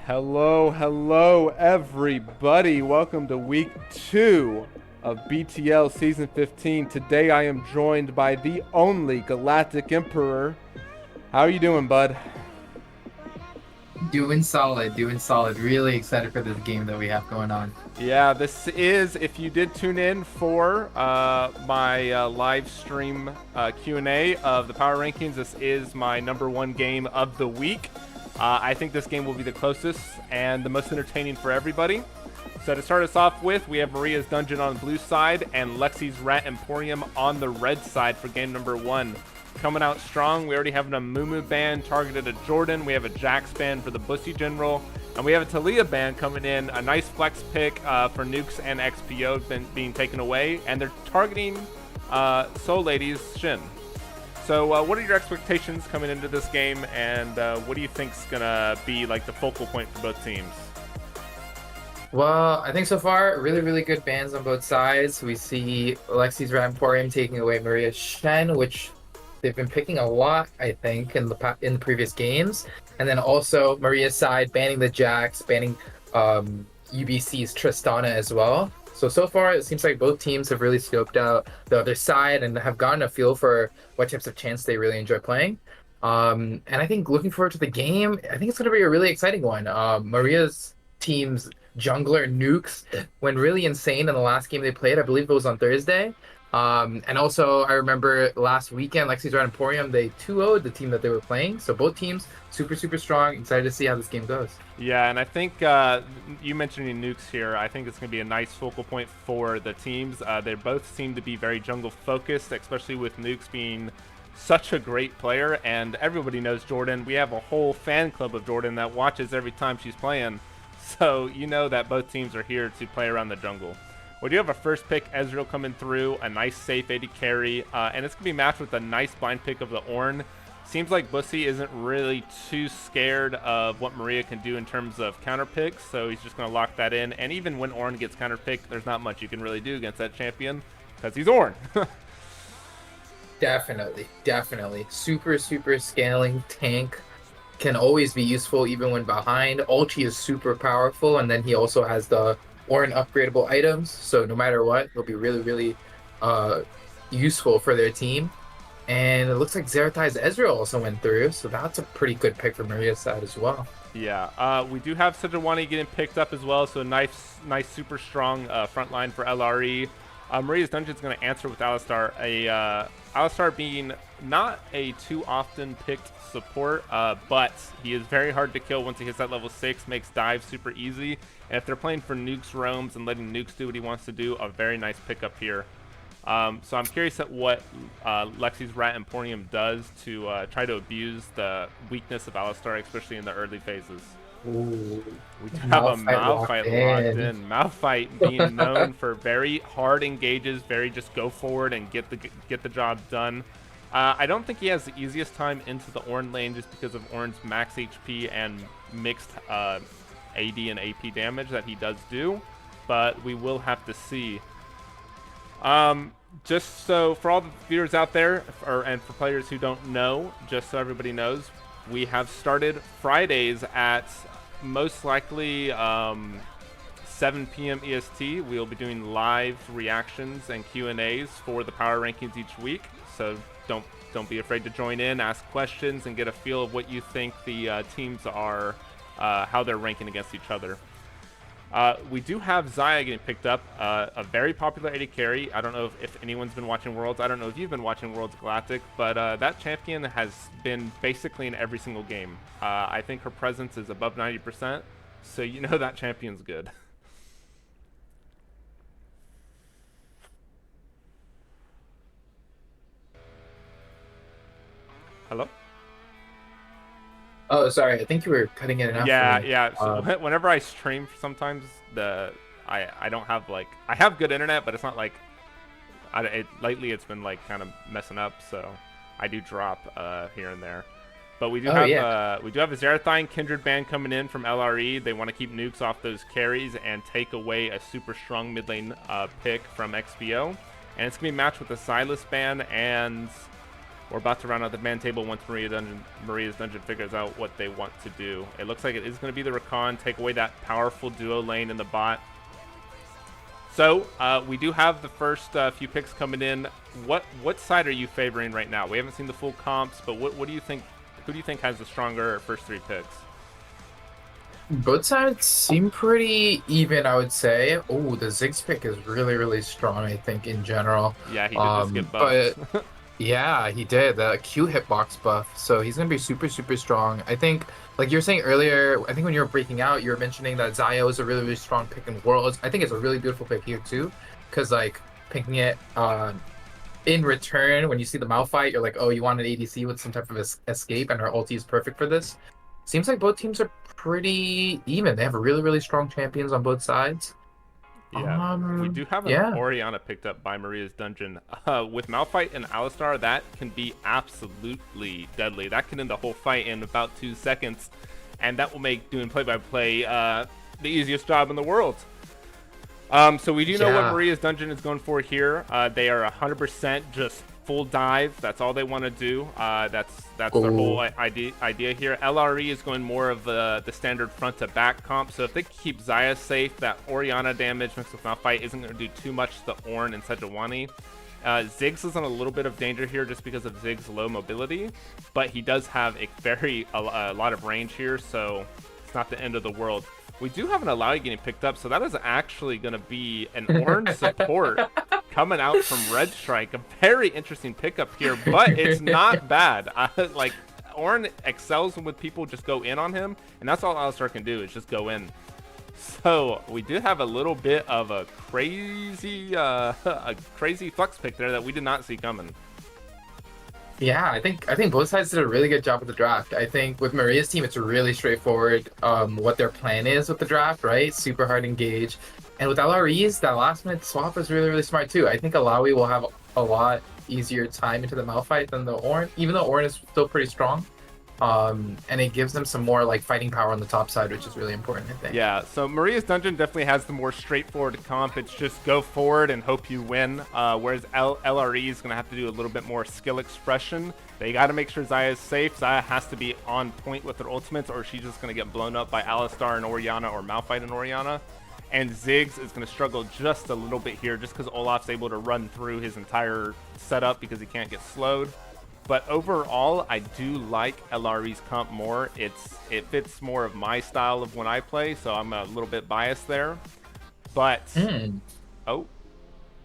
Hello, everybody. Welcome to week 2 of BTL Season 15. Today I am joined by the only Galactic Emperor. How are you doing, bud? Doing solid, doing solid. Really excited for this game that we have going on. Yeah, this is, if you did tune in for my live stream Q&A of the Power Rankings, this is my #1 game of the week. I think this game will be the closest and the most entertaining for everybody. So to start us off with, we have Maria's Dungeon on the blue side and Lexi's Rat Emporium on the red side for game #1. Coming out strong, we already have a Mumu band targeted at Jordan. We have a Jax band for the Bussy General. And we have a Talia band coming in. A nice flex pick for Nukes and XPO being taken away. And they're targeting Soul Lady's Shin. So what are your expectations coming into this game? And what do you think's going to be like the focal point for both teams? Well, I think so far, really, really good bands on both sides. We see Lexi's Ramporium taking away Maria Shen, which they've been picking a lot, I think, in the previous games. And then also Maria's side banning the Jax, banning UBC's Tristana as well. So far, it seems like both teams have really scoped out the other side and have gotten a feel for what types of champs they really enjoy playing. And I think looking forward to the game, I think it's going to be a really exciting one. Maria's team's jungler Nukes went really insane in the last game they played. I believe it was on Thursday. And also, I remember last weekend, Lexi's Red Emporium, they 2-0'd the team that they were playing. So both teams, super, super strong. Excited to see how this game goes. Yeah, and I think you mentioning Nukes here, I think it's going to be a nice focal point for the teams. They both seem to be very jungle focused, especially with Nukes being such a great player. And everybody knows Jordan. We have a whole fan club of Jordan that watches every time she's playing. So you know that both teams are here to play around the jungle. We do have a first pick, Ezreal, coming through, a nice safe AD carry, and it's going to be matched with a nice blind pick of the Ornn. Seems like Bussy isn't really too scared of what Maria can do in terms of counter picks, so he's just going to lock that in. And even when Ornn gets counter picked, there's not much you can really do against that champion, because he's Ornn. Definitely, definitely. Super, super scaling tank can always be useful even when behind. Ulti is super powerful, and then he also has the Ornn upgradable items, so no matter what, they'll be really, really useful for their team. And it looks like Zerathai's Ezreal also went through, so that's a pretty good pick for Maria's side as well. Yeah, we do have Sejuani getting picked up as well, so nice, super strong front line for LRE. Maria's Dungeon is going to answer with Alistar. Alistar being not a too often picked support, but he is very hard to kill once he hits that level 6, makes dive super easy. And if they're playing for Nukes roams and letting Nukes do what he wants to do, a very nice pickup here. So I'm curious at what Lexi's Rat Emporium does to try to abuse the weakness of Alistar, especially in the early phases. Ooh, We do have a Malphite Malphite locked in. Malphite being known for very hard engages, very just go forward and get the job done. I don't think he has the easiest time into the Ornn lane just because of Ornn's max HP and mixed AD and AP damage that he does do, but we will have to see. Just so for all the viewers out there, and for players who don't know, just so everybody knows, we have started Fridays at most likely 7 p.m. EST. We'll be doing live reactions and Q&As for the power rankings each week. So don't be afraid to join in, ask questions, and get a feel of what you think the teams are, how they're ranking against each other. We do have Xayah getting picked up, a very popular AD carry. I don't know if anyone's been watching Worlds. I don't know if you've been watching Worlds Galactic, but that champion has been basically in every single game. I think her presence is above 90%, so you know that champion's good. Hello? Oh, sorry. I think you were cutting in and out for Yeah, me. yeah. So whenever I stream, sometimes I don't have like I have good internet, but it's not like lately it's been like kind of messing up, so I do drop here and there. But we do Oh, have yeah. we do have a Zerathine Kindred band coming in from LRE. They want to keep Nukes off those carries and take away a super strong mid lane pick from XPO, and it's gonna be matched with a Silas band and We're about to round out the ban table once Maria's Dungeon figures out what they want to do. It looks like it is going to be the Rakan, take away that powerful duo lane in the bot. So we do have the first few picks coming in. What side are you favoring right now? We haven't seen the full comps, but what do you think? Who do you think has the stronger first 3 picks? Both sides seem pretty even, I would say. Oh, the Ziggs pick is really, really strong, I think, in general. Yeah, he did just get buffed. But yeah, he did. The Q hitbox buff. So he's going to be super, super strong. I think, like you were saying earlier, I think when you were breaking out, you were mentioning that Zio is a really, really strong pick in Worlds. I think it's a really beautiful pick here, too. Because, like, picking it in return, when you see the Malphite, you're like, oh, you want an ADC with some type of escape, and her ulti is perfect for this. Seems like both teams are pretty even. They have really, really strong champions on both sides. Yeah, we do have an Orianna picked up by Maria's Dungeon. With Malphite and Alistar, that can be absolutely deadly. That can end the whole fight in about 2 seconds, and that will make doing play-by-play the easiest job in the world. So we do know what Maria's Dungeon is going for here. They are 100% just full dive. That's all they want to do. That's their whole idea here. LRE is going more of the standard front to back comp. So if they keep Xayah safe, that Orianna damage mixed with Malphite isn't going to do too much to the Ornn and Sejuani. Ziggs is in a little bit of danger here just because of Ziggs' low mobility, but he does have a lot of range here, so it's not the end of the world. We do have an Alawi getting picked up, so that is actually going to be an Ornn support coming out from Red Strike. A very interesting pickup here, but it's not bad. Like, Ornn excels when people just go in on him, and that's all Alistar can do is just go in. So we did have a little bit of a crazy flex pick there that we did not see coming. Yeah, I think both sides did a really good job with the draft. I think with Maria's team, it's really straightforward what their plan is with the draft, right? Super hard engage. And with LREs, that last minute swap is really, really smart too. I think Alawi will have a lot easier time into the Malphite than the Ornn, even though Ornn is still pretty strong. And it gives them some more like fighting power on the top side, which is really important, I think. Yeah, so Maria's Dungeon definitely has the more straightforward comp. It's just go forward and hope you win. Whereas LRE is going to have to do a little bit more skill expression. They got to make sure Xayah is safe. Xayah has to be on point with her ultimates, or she's just going to get blown up by Alistar and Orianna or Malphite and Orianna. And Ziggs is going to struggle just a little bit here just because Olaf's able to run through his entire setup because he can't get slowed. But overall, I do like LRE's comp more. It fits more of my style of when I play, so I'm a little bit biased there. But, oh,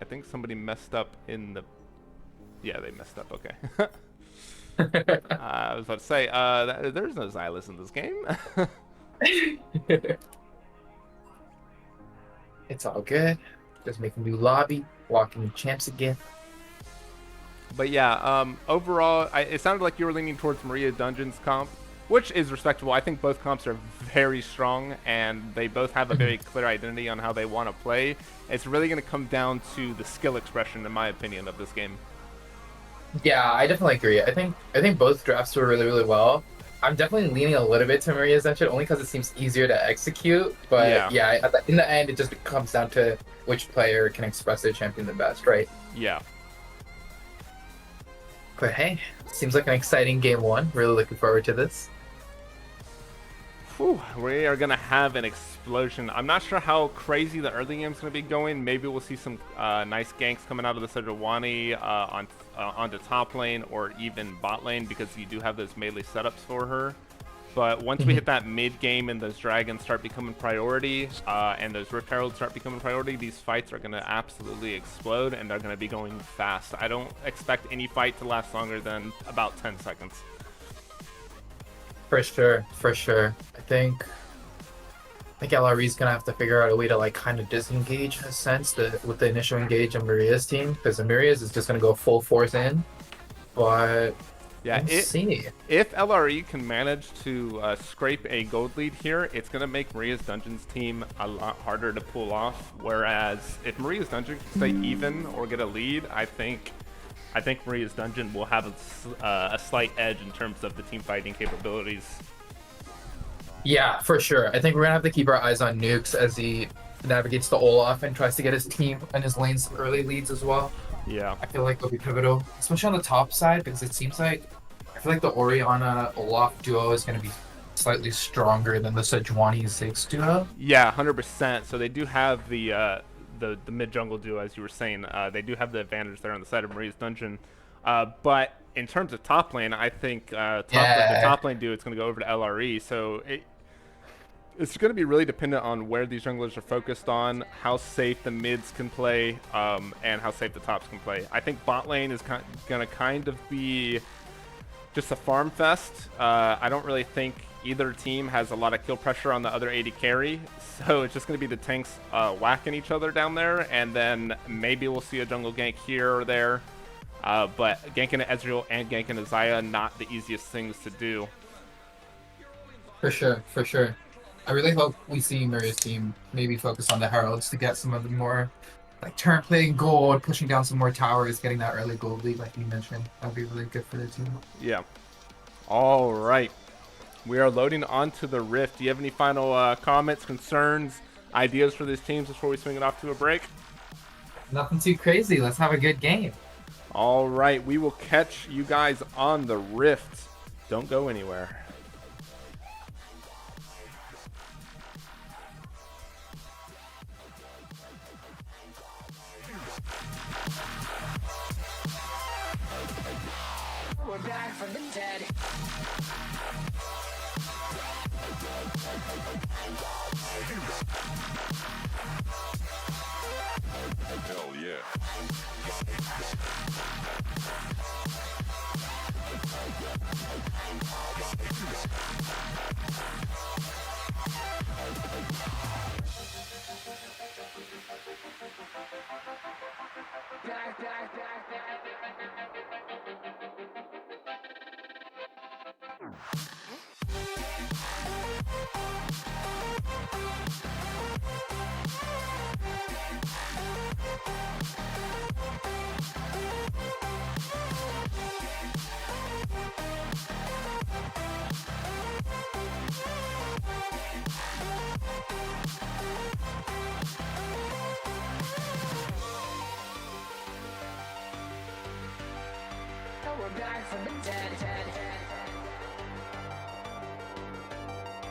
I think somebody messed up in the... Yeah, they messed up, okay. I was about to say, there's no Xylus in this game. It's all good. Just make a new lobby, walking champs again. But yeah, overall, it sounded like you were leaning towards Maria Dungeon's comp, which is respectable. I think both comps are very strong, and they both have a very clear identity on how they want to play. It's really going to come down to the skill expression, in my opinion, of this game. Yeah, I definitely agree. I think both drafts were really, really well. I'm definitely leaning a little bit to Maria's Dungeon, only because it seems easier to execute. But yeah, in the end, it just comes down to which player can express their champion the best, right? Yeah. But hey, seems like an exciting game one. Really looking forward to this. Whew, we are going to have an explosion. I'm not sure how crazy the early game is going to be going. Maybe we'll see some nice ganks coming out of the Sejuani onto top lane or even bot lane because you do have those melee setups for her. But once we hit that mid game and those dragons start becoming priority and those Rift Heralds start becoming priority, these fights are going to absolutely explode and they're going to be going fast. I don't expect any fight to last longer than about 10 seconds. For sure, for sure. I think LRE is gonna have to figure out a way to like kind of disengage in a sense with the initial engage on Maria's team, because Maria's is just gonna go full force in. But yeah, if LRE can manage to scrape a gold lead here, it's gonna make Maria's Dungeon's team a lot harder to pull off. Whereas if Maria's Dungeon can stay even or get a lead, I think Maria's Dungeon will have a slight edge in terms of the team fighting capabilities. Yeah, for sure. I think we're gonna have to keep our eyes on Nukes as he navigates the Olaf and tries to get his team and his lanes early leads as well. Yeah. I feel like it'll be pivotal, especially on the top side, because it seems like I feel like the Orianna Olaf duo is going to be slightly stronger than the Sejuani Ziggs duo. Yeah, 100%. So they do have the mid jungle duo, as you were saying. They do have the advantage there on the side of Maria's dungeon. But in terms of top lane, I think the Yeah, top lane duo it's going to go over to LRE. So it's going to be really dependent on where these junglers are focused on, how safe the mids can play, and how safe the tops can play. I think bot lane is going to kind of be just a farm fest. I don't really think either team has a lot of kill pressure on the other AD carry, so it's just going to be the tanks whacking each other down there, and then maybe we'll see a jungle gank here or there. But ganking Ezreal and ganking Xayah, not the easiest things to do. for sure, for sure. I really hope we see Maria's team maybe focus on the Heralds to get some of the more like turn playing gold, pushing down some more towers, getting that early gold lead like you mentioned. That would be really good for the team. Yeah. All right. We are loading onto the Rift. Do you have any final comments, concerns, ideas for these teams before we swing it off to a break? Nothing too crazy. Let's have a good game. All right. We will catch you guys on the Rift. Don't go anywhere. We're back from the dead. Hell yeah. We're back from the dead.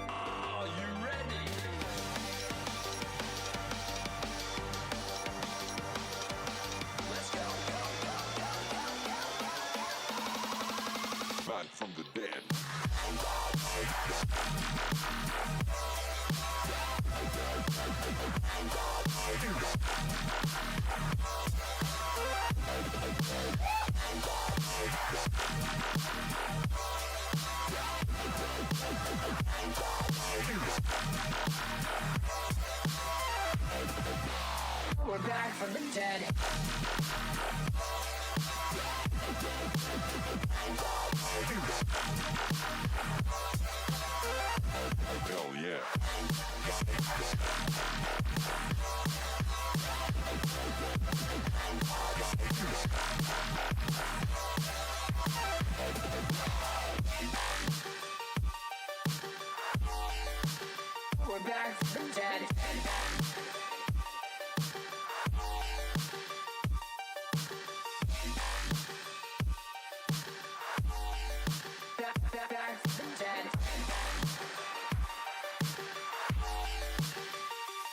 Are you ready? Let's go. Back from the dead. We're back from the dead. Hell yeah. We're back from the dead. Back from the dead.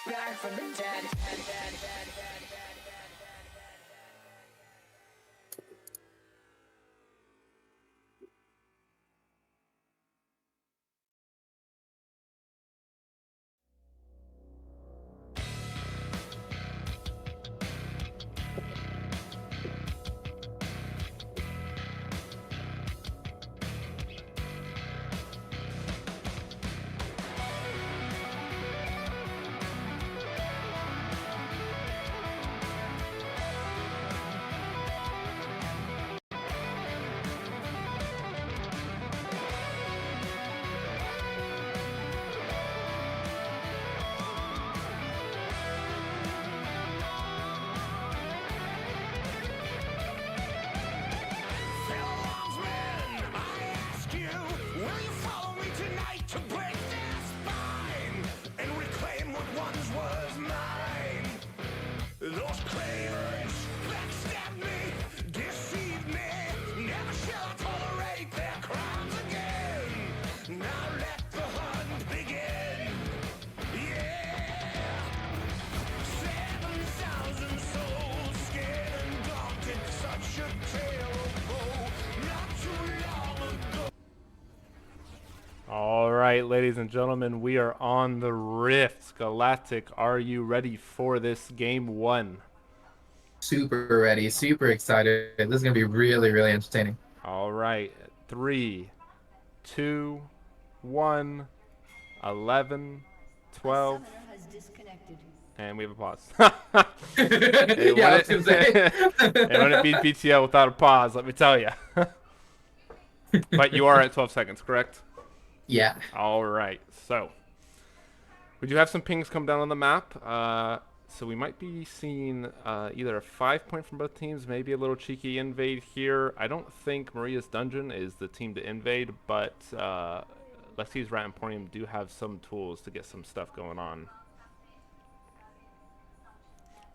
Back from the dead. ladies and gentlemen, we are on the Rift. Galactic, are you ready for this game one? Super ready, super excited. This is gonna be really, really entertaining. All right. 3, 2, 1, 11, 12, and we have a pause. It Yeah, I wouldn't, was gonna say. it wouldn't beat BTL without a pause, let me tell you. But you are at 12 seconds, correct? Yeah. All right. So we do have some pings come down on the map. So we might be seeing either a 5-point from both teams, maybe a little cheeky invade here. I don't think Maria's Dungeon is the team to invade, but Lexis Rat Emporium do have some tools to get some stuff going on.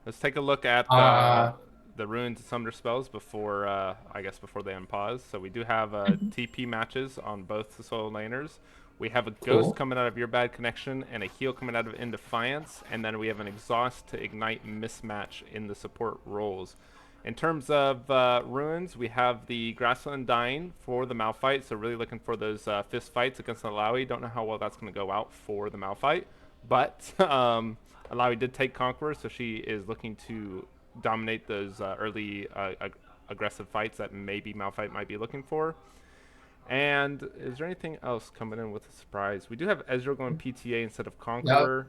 Let's take a look at Uh, the runes and summoner spells before, I guess, before they unpause. So we do have TP matches on both the solo laners. We have a cool. ghost coming out of your bad connection and a heal coming out of In Defiance, and then we have an exhaust to ignite mismatch in the support roles. In terms of runes, we have the Grassland Dying for the Malphite, so really looking for those fist fights against the Alawi. Don't know how well that's going to go out for the Malphite, but Alawi did take Conqueror, so she is looking to dominate those early aggressive fights that maybe Malphite might be looking for. And is there anything else coming in with a surprise? We do have Ezreal going PTA instead of Yep. Conqueror.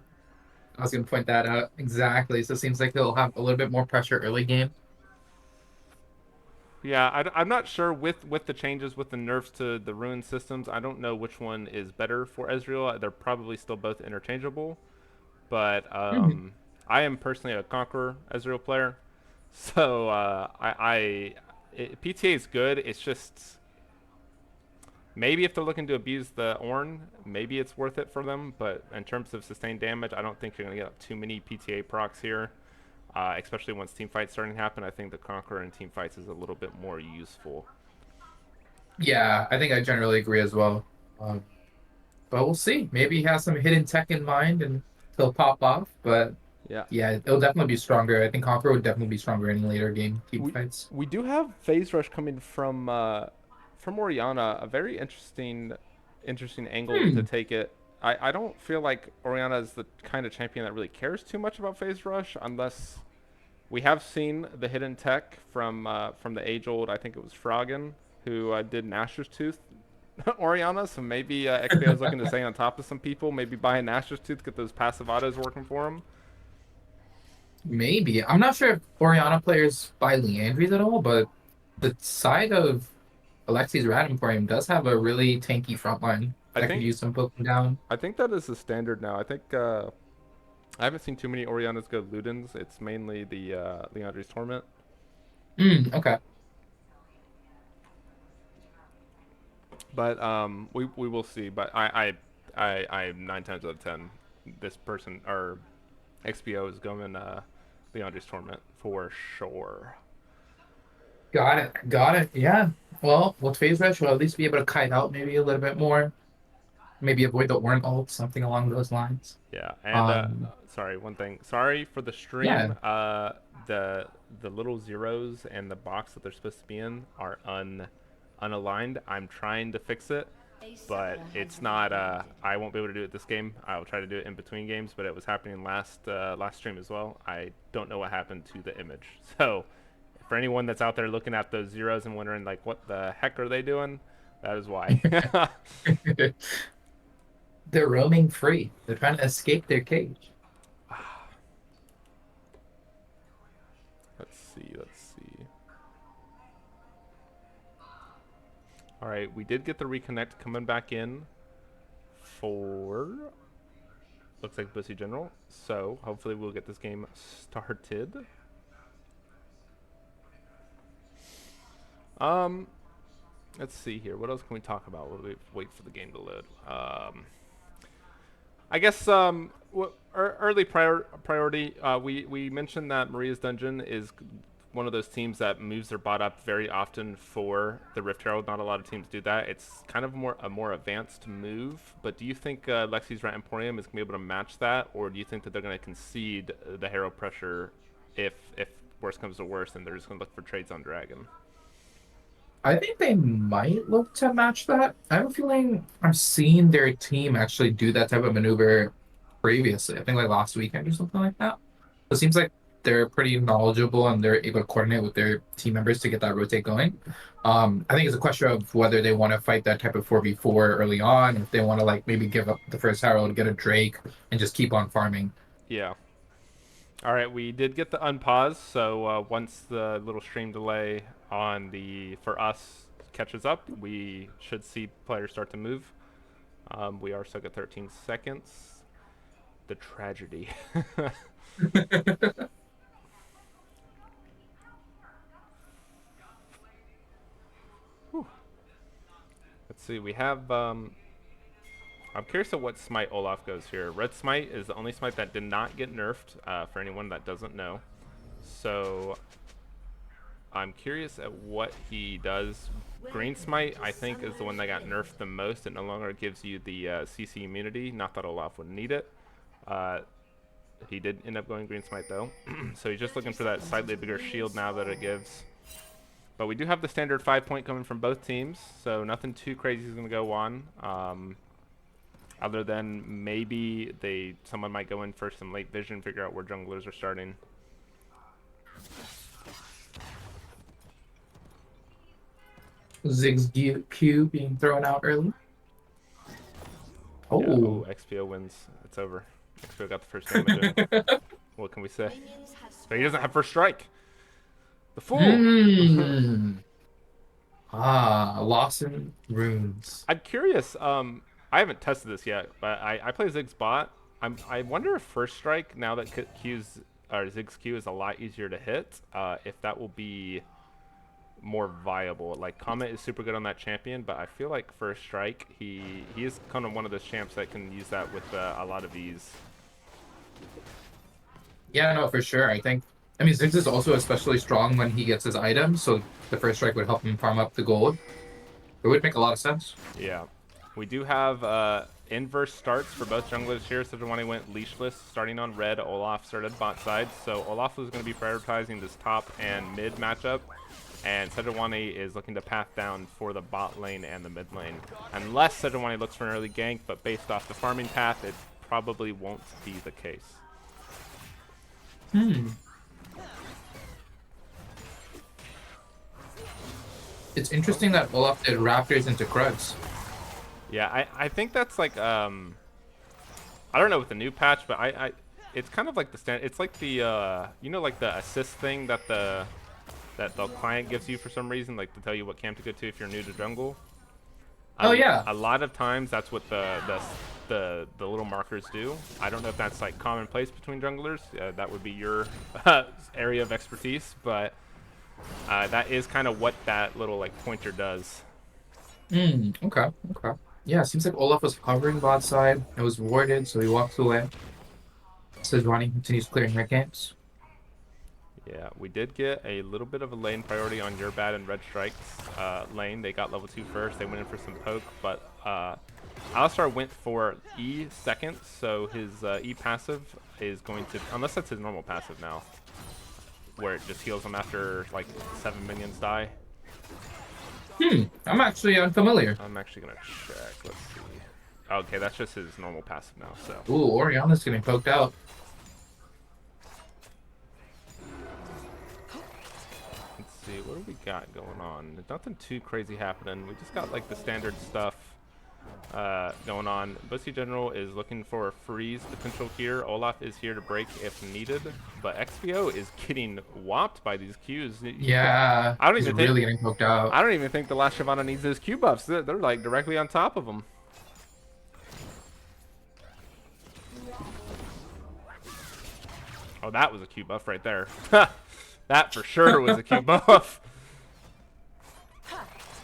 I was gonna point that out exactly. So it seems like they'll have a little bit more pressure early game. Yeah, I'm not sure with the changes with the nerfs to the rune systems. I don't know which one is better for Ezreal. They're probably still both interchangeable, but Mhm. I am personally a Conqueror Ezreal player, so PTA is good. It's just maybe if they're looking to abuse the Ornn, maybe it's worth it for them. But in terms of sustained damage, I don't think you're going to get too many PTA procs here, especially once team fights starting to happen. I think the Conqueror in team fights is a little bit more useful. Yeah, I think I generally agree as well. Um, but we'll see. Maybe he has some hidden tech in mind and he'll pop off. But Yeah. yeah, it'll definitely be stronger. I think Conqueror would definitely be stronger in later game team We fights. we do have phase rush coming from Oriana, a very interesting angle to Hmm. take it. I don't feel like Oriana is the kind of champion that really cares too much about phase rush unless we have seen the hidden tech from the age old, I think it was Froggen, who did Nashor's Tooth Oriana, so maybe XPO is looking to stay on top of some people, maybe buy a Nashor's Tooth, get those passive autos working for him. Maybe. I'm not sure if Oriana players buy Leandries at all, but the side of Alexi's Rat Emporium does have a really tanky front line I that could think use some poking down. I think that is the standard now. I think I haven't seen too many Orianas go Ludens. It's mainly the Leandri's Torment. Okay. But we will see. But I 9 times out of 10, this person or XPO is going Leandri's Torment for sure. Got it. Got it. Yeah. Well, with Phase Rush, we'll at least be able to kite out maybe a little bit more. Maybe avoid the Ornn ult, something along those lines. Yeah, and Um, sorry, one thing. Sorry for the yeah. stream. The little zeros and the box that they're supposed to be in are unaligned. I'm trying to fix it, but it's not. I won't be able to do it this game. I will try to do it in between games, but it was happening last stream as well. I don't know what happened to the image. So, for anyone that's out there looking at those zeros and wondering like what the heck are they doing, that is why. They're roaming free. They're trying to escape their cage. Let's see. Let's see. All right, we did get the reconnect coming back in for looks like Bussy General. So hopefully we'll get this game started. Um, let's see here. What else can we talk about while we wait for the game to load? I guess early priority. We mentioned that Maria's Dungeon is one of those teams that moves their bot up very often for the Rift Herald. Not a lot of teams do that. It's kind of a more advanced move. But do you think Lexi's Rat Emporium is gonna be able to match that, or do you think that they're gonna concede the Herald pressure if worse comes to worse and they're just gonna look for trades on Dragon? I think they might look to match that. I have a feeling I've seen their team actually do that type of maneuver previously. I think like last weekend or something like that. So it seems like they're pretty knowledgeable and they're able to coordinate with their team members to get that rotate going. I think it's a question of whether they want to fight that type of 4v4 early on, if they want to like maybe give up the first Herald, get a Drake, and just keep on farming. Yeah. All right, we did get the unpause, so once the little stream delay on the for us catches up, we should see players start to move. We are stuck at 13 seconds. The tragedy. Whew. Let's see. We have. I'm curious of what smite Olaf goes here. Red smite is the only smite that did not get nerfed. For anyone that doesn't know, so I'm curious at what he does. Green smite, I think, is the one that got nerfed the most. It no longer gives you the CC immunity. Not that Olaf would need it. He did end up going green smite though, so he's just looking for that slightly bigger shield now that it gives. But we do have the standard 5-point coming from both teams, so nothing too crazy is going to go on. Other than maybe someone might go in for some late vision, figure out where junglers are starting. Ziggs Q being thrown out early. Oh, Yeah, oh, XPO wins. It's over. XPO got the first damage. What can we say? But he doesn't have first strike. The fool. Lawson runes. I'm curious. I haven't tested this yet, but I play Ziggs bot. I wonder if first strike, now that Ziggs Q is a lot easier to hit, if that will be more viable. Like Comet is super good on that champion, but I feel like first strike, he is kind of one of those champs that can use that with a lot of ease. Yeah, no, for sure. I mean, Ziggs is also especially strong when he gets his items, so the first strike would help him farm up the gold. It would make a lot of sense. Yeah. We do have inverse starts for both junglers here. Sejuani went leashless, starting on red. Olaf started bot side. So Olaf is going to be prioritizing this top and mid matchup. And Sejuani is looking to path down for the bot lane and the mid lane. Unless Sejuani looks for an early gank, but based off the farming path, it probably won't be the case. It's interesting that Olaf did Raptors into Krugs. Yeah, I think that's like I don't know with the new patch, but it's kind of like the standard. It's like the you know, like the assist thing that the client gives you for some reason, like to tell you what camp to go to if you're new to jungle. Oh yeah. A lot of times that's what the little markers do. I don't know if that's like commonplace between junglers. That would be your area of expertise, but that is kind of what that little like pointer does. Okay. Yeah, seems like Olaf was hovering bot side. It was warded, so he walks away. Sejuani continues clearing her camps. Yeah, we did get a little bit of a lane priority on your bad and red strikes lane. They got level 2 first. They went in for some poke, but Alistar went for E second, so his E passive is going to, unless that's his normal passive now, where it just heals him after like 7 minions die. I'm actually unfamiliar. I'm actually gonna check. Let's see. Okay, that's just his normal passive now. So. Ooh, Oriana's getting poked out. Let's see. What do we got going on? There's nothing too crazy happening. We just got like the standard stuff going on. Bussy General is looking for a freeze potential here. Olaf is here to break if needed, but XPO is getting whopped by these Qs. Yeah, I don't even think really getting poked out. I don't even think the last Shyvana needs those Q buffs. They're like directly on top of him. Oh, that was a Q buff right there. That for sure was a Q buff.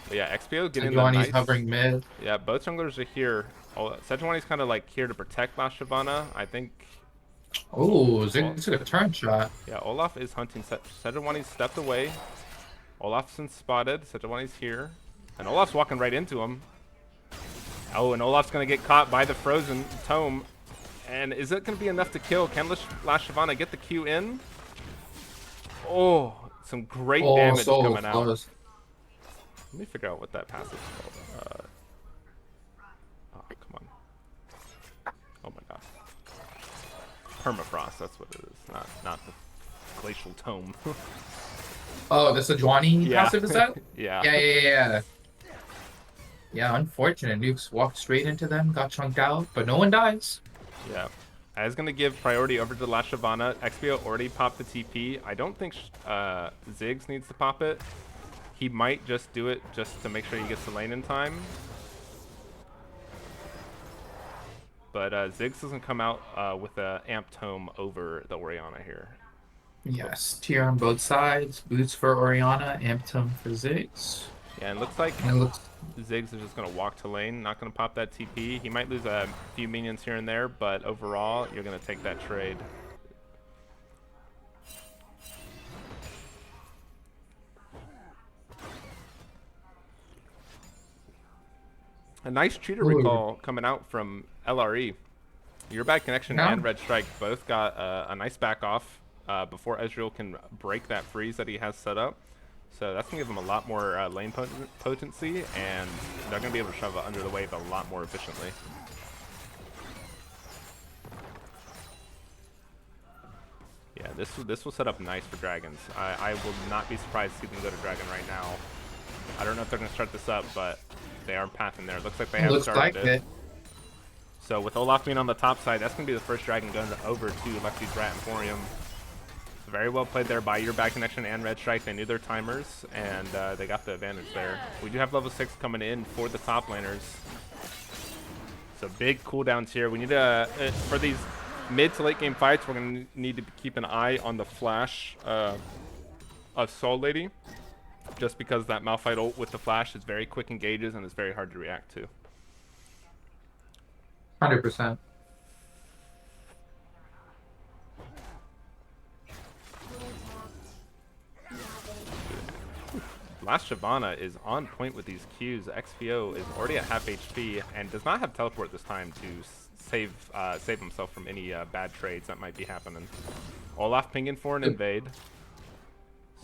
But yeah, XPO getting the nice. Hovering mid. Yeah, both junglers are here. Oh, Sejuani's kind of like here to protect last Shyvana. I think. Oh, Ziggs took a turn shot. Yeah, Olaf is hunting. Sejuani's stepped away. Olaf's been spotted. Sejuani's here. And Olaf's walking right into him. Oh, and Olaf's going to get caught by the frozen tome. And is it going to be enough to kill? Can last Shyvana get the Q in? Oh, some great damage coming out. Let me figure out what that passive is called. Oh, come on. Oh my god. Permafrost, that's what it is. Not the glacial tome. Oh, the Sejuani Yeah. passive is that? Yeah. Yeah. Yeah, unfortunate. Nukes walked straight into them, got chunked out, but no one dies. Yeah. I was going to give priority over to La Shyvana. XPO already popped the TP. I don't think Ziggs needs to pop it. He might just do it just to make sure he gets the lane in time. But Ziggs doesn't come out with a Amp Tome over the Orianna here. Yes, tier on both sides. Boots for Orianna, Amptum for Ziggs. Yeah, and it looks like And it looks Ziggs is just going to walk to lane, not going to pop that TP. He might lose a few minions here and there, but overall, you're going to take that trade. A nice cheater recall coming out from LRE. Your bad connection and Red Strike both got a nice back off before Ezreal can break that freeze that he has set up. So that's going to give them a lot more lane potency, and they're going to be able to shove it under the wave a lot more efficiently. Yeah, this will set up nice for Dragons. I will not be surprised to see them go to Dragon right now. I don't know if they're going to start this up, but they are pathing there. Looks like they have started it. So with Olaf being on the top side, that's going to be the first Dragon going over to Lexis Rat Emporium. Very well played there by your bad connection and Red Strike. They knew their timers, and they got the advantage there. We do have level 6 coming in for the top laners. So big cooldowns here. We need to, for these mid to late game fights, we're going to need to keep an eye on the flash of Soul Lady. Just because that Malphite ult with the flash is very quick engages and is very hard to react to. 100%. La Shyvana is on point with these Qs. XPO is already at half HP and does not have teleport this time to save himself from any bad trades that might be happening. Olaf pinging for an invade.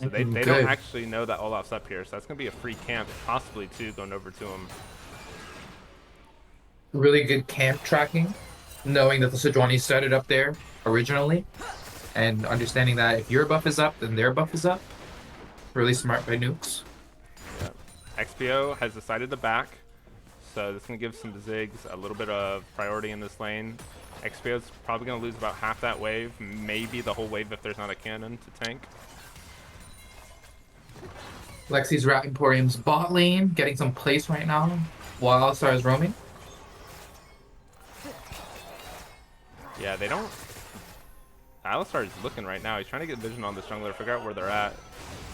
So they don't actually know that Olaf's up here, so that's going to be a free camp, possibly too, going over to him. Really good camp tracking, knowing that the Sejuani started up there originally, and understanding that if your buff is up, then their buff is up. Really smart by Nukes. Yeah. XPO has decided to back, so this is going to give some Ziggs a little bit of priority in this lane. XPO is probably going to lose about half that wave, maybe the whole wave if there's not a cannon to tank. Lexis Rat Emporium's bot lane, getting some place right now while Alistar is roaming. Yeah, they don't... Alistar is looking right now. He's trying to get vision on this jungler, figure out where they're at.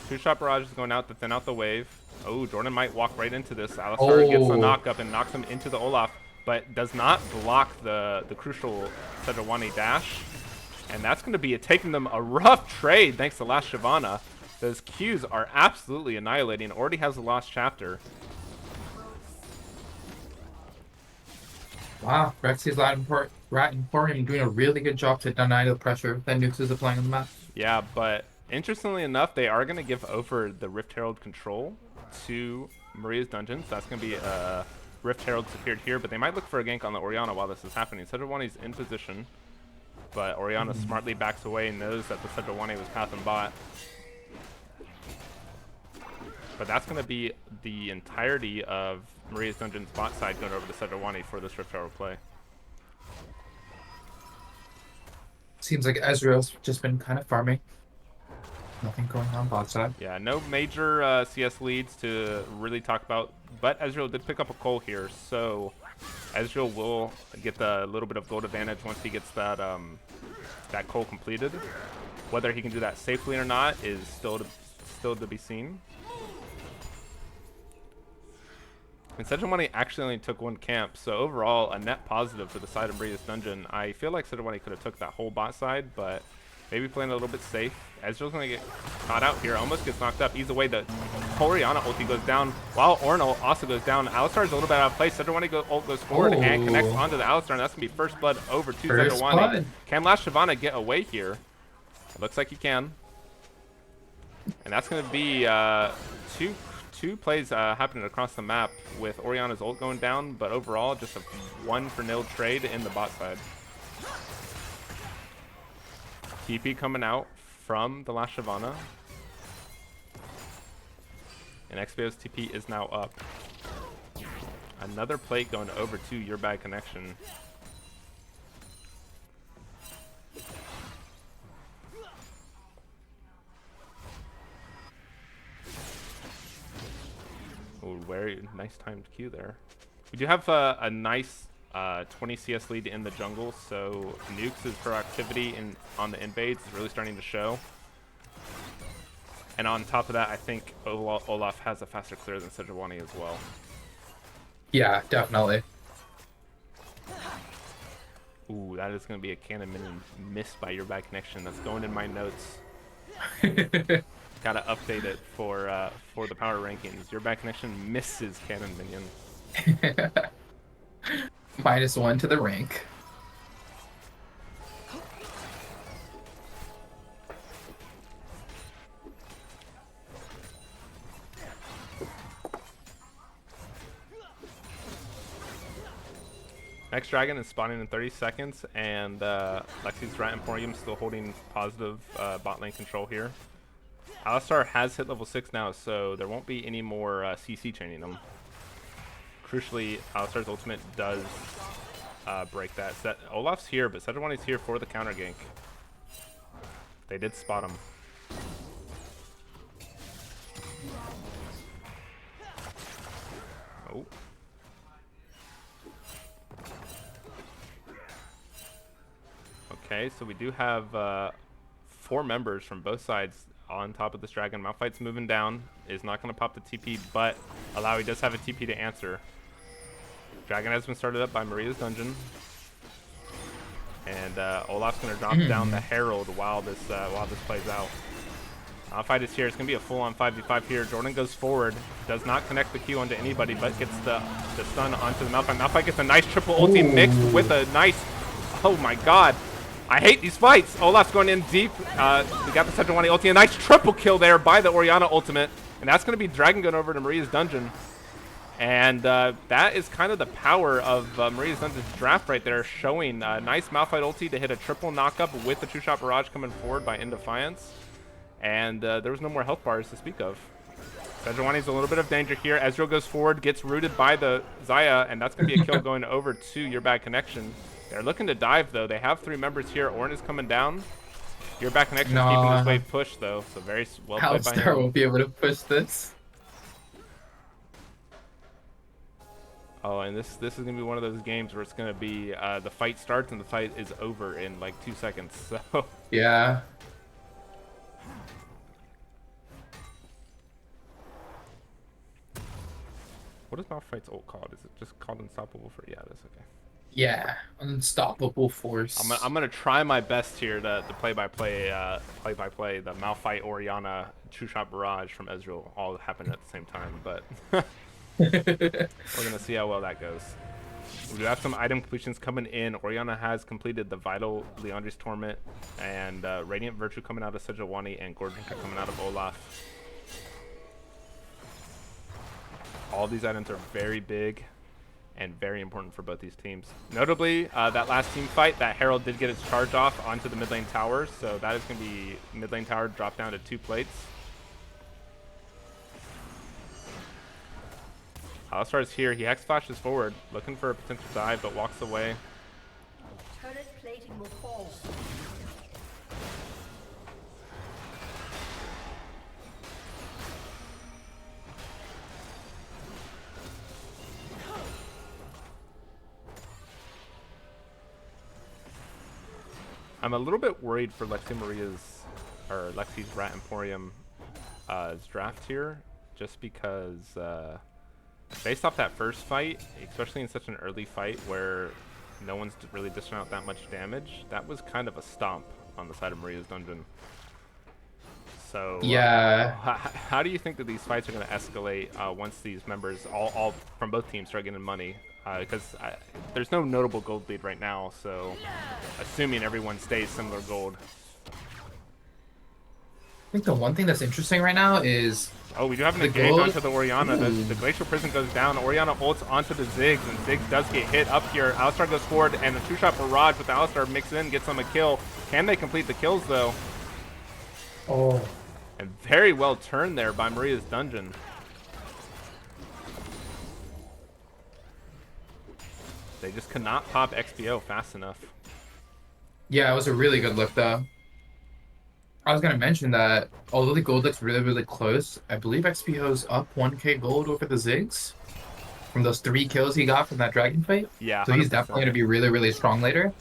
Two-shot barrage is going out to thin out the wave. Oh, Jordan might walk right into this. Alistar gets the knock up and knocks him into the Olaf, but does not block the crucial Sejuani dash. And that's going to be taking them a rough trade thanks to La Shyvana. Those Qs are absolutely annihilating. Already has a lost chapter. Wow, Lexis Rat Emporium doing a really good job to deny the pressure that Nukes is applying on the map. Yeah, but interestingly enough, they are going to give over the Rift Herald control to Maria's Dungeons. That's going to be Rift Herald secured here, but they might look for a gank on the Orianna while this is happening. Sejuani's in position, but Orianna smartly backs away and knows that the Sejuani was path and bot. But that's going to be the entirety of Maria's Dungeon's bot side going over to Sejuani for this Rift Herald play. Seems like Ezreal's just been kind of farming. Nothing going on bot side. Yeah, no major CS leads to really talk about, but Ezreal did pick up a Cole here, so Ezreal will get the little bit of gold advantage once he gets that that Cole completed. Whether he can do that safely or not is still to be seen. And Sejuani actually only took one camp, so overall a net positive for the side of Maria's Dungeon. I feel like Sejuani could have took that whole bot side, but maybe playing a little bit safe. Ezreal's going to get caught out here, almost gets knocked up. Either way, the Orianna ulti goes down, while Ornn also goes down. Alistar's a little bit out of place. Sejuani ult goes forward and connects onto the Alistar, and that's going to be first blood over to Sejuani. Can La Shyvana get away here? It looks like he can. And that's going to be two plays happening across the map with Oriana's ult going down, but overall just a 1-for-0 trade in the bot side. TP coming out from the last Shyvana. And XBO's TP is now up. Another plate going over to your bad connection. Oh, very nice timed Q there. We do have a nice 20 CS lead in the jungle, so Nukes' proactivity on the invades is really starting to show. And on top of that, I think Olaf has a faster clear than Sejuani as well. Yeah, definitely. Ooh, that is going to be a cannon minion missed by your bad connection. That's going in my notes. Gotta update it for the power rankings. Your bad connection misses cannon minion. -1 to the rank. Next dragon is spawning in 30 seconds, and Lexis Emporium still holding positive bot lane control here. Alistar has hit level 6 now, so there won't be any more CC chaining him. Crucially, Alistar's ultimate does break that. Olaf's here, but Sejuani's here for the counter gank. They did spot him. Oh. Okay, so we do have 4 members from both sides on top of this dragon. Malphite's moving down, is not going to pop the TP, but Alawi does have a TP to answer. Dragon has been started up by Maria's dungeon. And Olaf's going to drop down the Herald while this plays out. Malphite is here. It's going to be a full-on 5v5 here. Jordan goes forward, does not connect the Q onto anybody, but gets the stun onto the Malphite. Malphite gets a nice triple ulti mixed with a nice... Oh my god. I hate these fights. Olaf's going in deep. We got the Sejuani ulti. A nice triple kill there by the Oriana ultimate. And that's going to be Dragon going over to Maria's dungeon. And that is kind of the power of Maria's dungeon's draft right there, showing a nice Malphite ulti to hit a triple knockup with the two-shot barrage coming forward by In Defiance. And there was no more health bars to speak of. Sejuani's a little bit of danger here. Ezreal goes forward, gets rooted by the Xayah, and that's going to be a kill going over to your bad connection. They're looking to dive, though. They have 3 members here. Ornn is coming down. Your back connection keeping this wave pushed, though. So very well played by him. Alistar won't be able to push this. Oh, and this is going to be one of those games where it's going to be the fight starts and the fight is over in like 2 seconds. So Yeah. what is Malphite's ult called? Is it just called Unstoppable for? Yeah, that's okay. Yeah, unstoppable force. I'm gonna try my best here to play by play the Malphite Oriana two-shot barrage from Ezreal all happen at the same time, but we're gonna see how well that goes. We do have some item completions coming in. Oriana has completed the Vital Leandri's Torment, and Radiant Virtue coming out of Sejuani, and Gordrinka coming out of Olaf. All these items are very big and very important for both these teams. Notably, that last team fight, that Herald did get its charge off onto the mid lane tower, so that is going to be mid lane tower drop down to 2 plates. Alistar is here. He hex flashes forward, looking for a potential dive, but walks away. Turret plating will fall. I'm a little bit worried for Lexi's Rat Emporium draft here, just because based off that first fight, especially in such an early fight where no one's really dishing out that much damage, that was kind of a stomp on the side of Maria's dungeon. So yeah, how do you think that these fights are going to escalate once these members all from both teams start getting money? Because there's no notable gold lead right now, so assuming everyone stays similar gold. I think the one thing that's interesting right now is Oh, we do have an The engage gold? onto the Orianna. The Glacial Prison goes down. Orianna ults onto the Ziggs, and Ziggs does get hit up here. Alistar goes forward, and a two-shot barrage with Alistar mixed in, gets them a kill. Can they complete the kills, though? Oh. And very well turned there by Maria's Dungeon. They just could not pop XPO fast enough. Yeah, it was a really good look, though. I was gonna mention that although the gold looks really, really close, I believe XPO's up 1k gold over the Ziggs from those 3 kills he got from that dragon fight. Yeah, So he's 100%. definitely gonna be really, really strong later.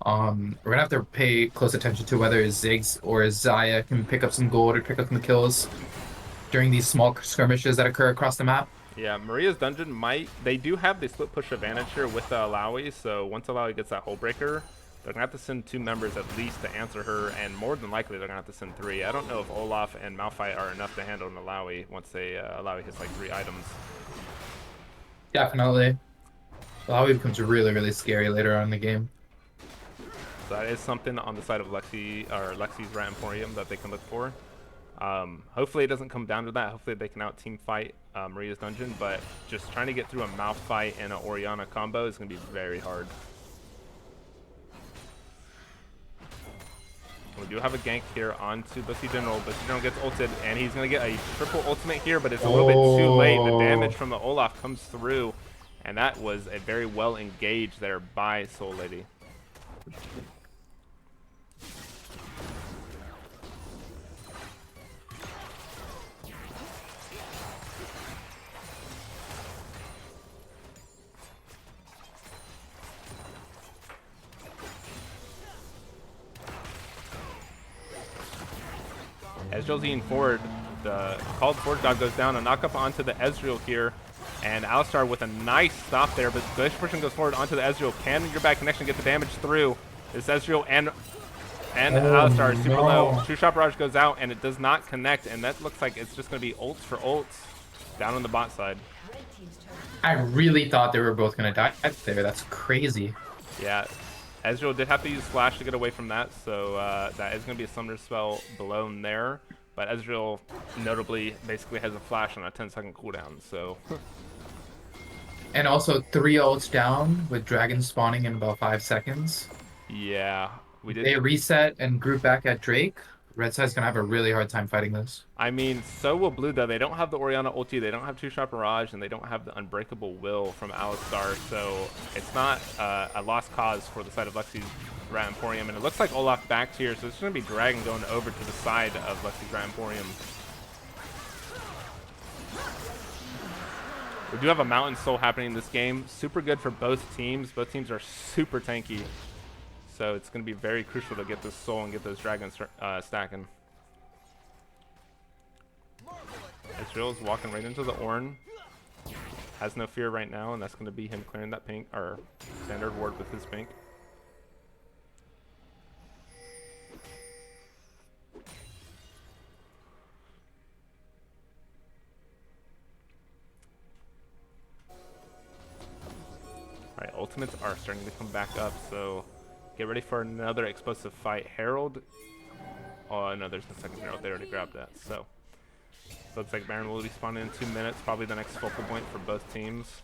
We're gonna have to pay close attention to whether Ziggs or Zaya can pick up some gold or pick up some kills during these small skirmishes that occur across the map. Yeah, Maria's Dungeon might... They do have the split push advantage here with Alawi, so once Alawi gets that Hull Breaker, they're going to have to send 2 members at least to answer her, and more than likely they're going to have to send 3. I don't know if Olaf and Malphite are enough to handle an Alawi once they Alawi hits like 3 items. Definitely. Alawi becomes really, really scary later on in the game. So that is something on the side of Lexi's Rat Emporium that they can look for. Hopefully it doesn't come down to that. Hopefully they can out-team fight Maria's Dungeon, but just trying to get through a Malphite and an Orianna combo is going to be very hard. We do have a gank here onto Bussy General. Bussy General gets ulted, and he's going to get a triple ultimate here, but it's a little bit too late. The damage from the Olaf comes through, and that was a very well engaged there by Soul Lady. Ezreal's eating forward. The called forward dog goes down. A knock up onto the Ezreal here. And Alistar with a nice stop there. But Glacier Person goes forward onto the Ezreal. Can your back connection get the damage through? This Ezreal and Alistar is super low. Two-shot barrage goes out and it does not connect. And that looks like it's just going to be ults for ults down on the bot side. I really thought they were both going to die there. That's crazy. Yeah. Ezreal did have to use Flash to get away from that, so that is going to be a Summoner spell below there. But Ezreal, notably, basically has a Flash on a 10-second cooldown, so... And also 3 ults down with dragons spawning in about 5 seconds. Yeah, we did... They reset and group back at Drake. Red side's going to have a really hard time fighting this. I mean, so will Blue, though. They don't have the Orianna ulti, they don't have Two-Shot Barrage, and they don't have the Unbreakable Will from Alistar, so it's not a lost cause for the side of Lexi's Rat Emporium. And it looks like Olaf backed here, so it's going to be Dragon going over to the side of Lexi's Rat Emporium. We do have a Mountain Soul happening in this game. Super good for both teams. Both teams are super tanky. So it's going to be very crucial to get this soul and get those dragons stacking. Ezreal is walking right into the Ornn. Has no fear right now, and that's going to be him clearing that pink, or standard ward with his pink. Alright, ultimates are starting to come back up, so get ready for another explosive fight. Herald. Oh, no, there's the second Herald. They already grabbed that. So looks like Baron will be spawning in 2 minutes. Probably the next focal point for both teams.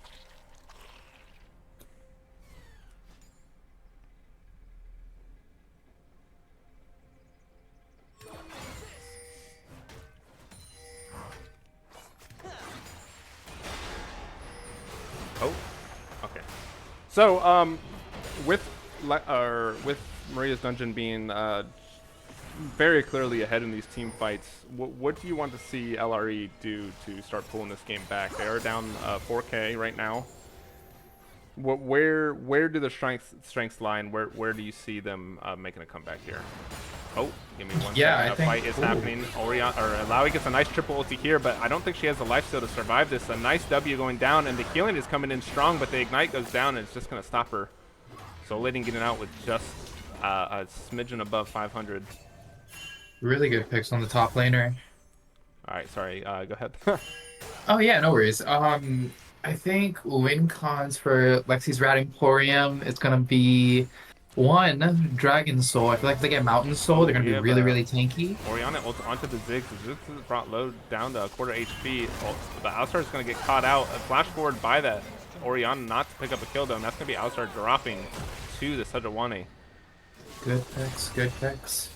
Oh, okay. So, with Maria's Dungeon being very clearly ahead in these team fights, what do you want to see LRE do to start pulling this game back? They are down 4K right now. Where do the strengths lie, and where do you see them making a comeback here? Oh, give me one second. A fight is happening. Alawi gets a nice triple ulti here, but I don't think she has the lifesteal to survive this. A nice W going down, and the healing is coming in strong, but the ignite goes down, and it's just going to stop her. So Lady getting out with just a smidgen above 500. Really good picks on the top laner. All right, sorry. Go ahead. Oh yeah, no worries. I think win cons for Lexi's Rat Emporium is gonna be One, Dragon Soul. I feel like if they get Mountain Soul, Oh, they're gonna we be have really, really tanky. Oriana onto the Ziggs. The Ziggs is brought low down to a quarter HP. Oh, the Alistar is going to get caught out. A flash forward by that Oriana not to pick up a kill though, and that's going to be Alistar dropping to the Sejuani. Good picks, good picks.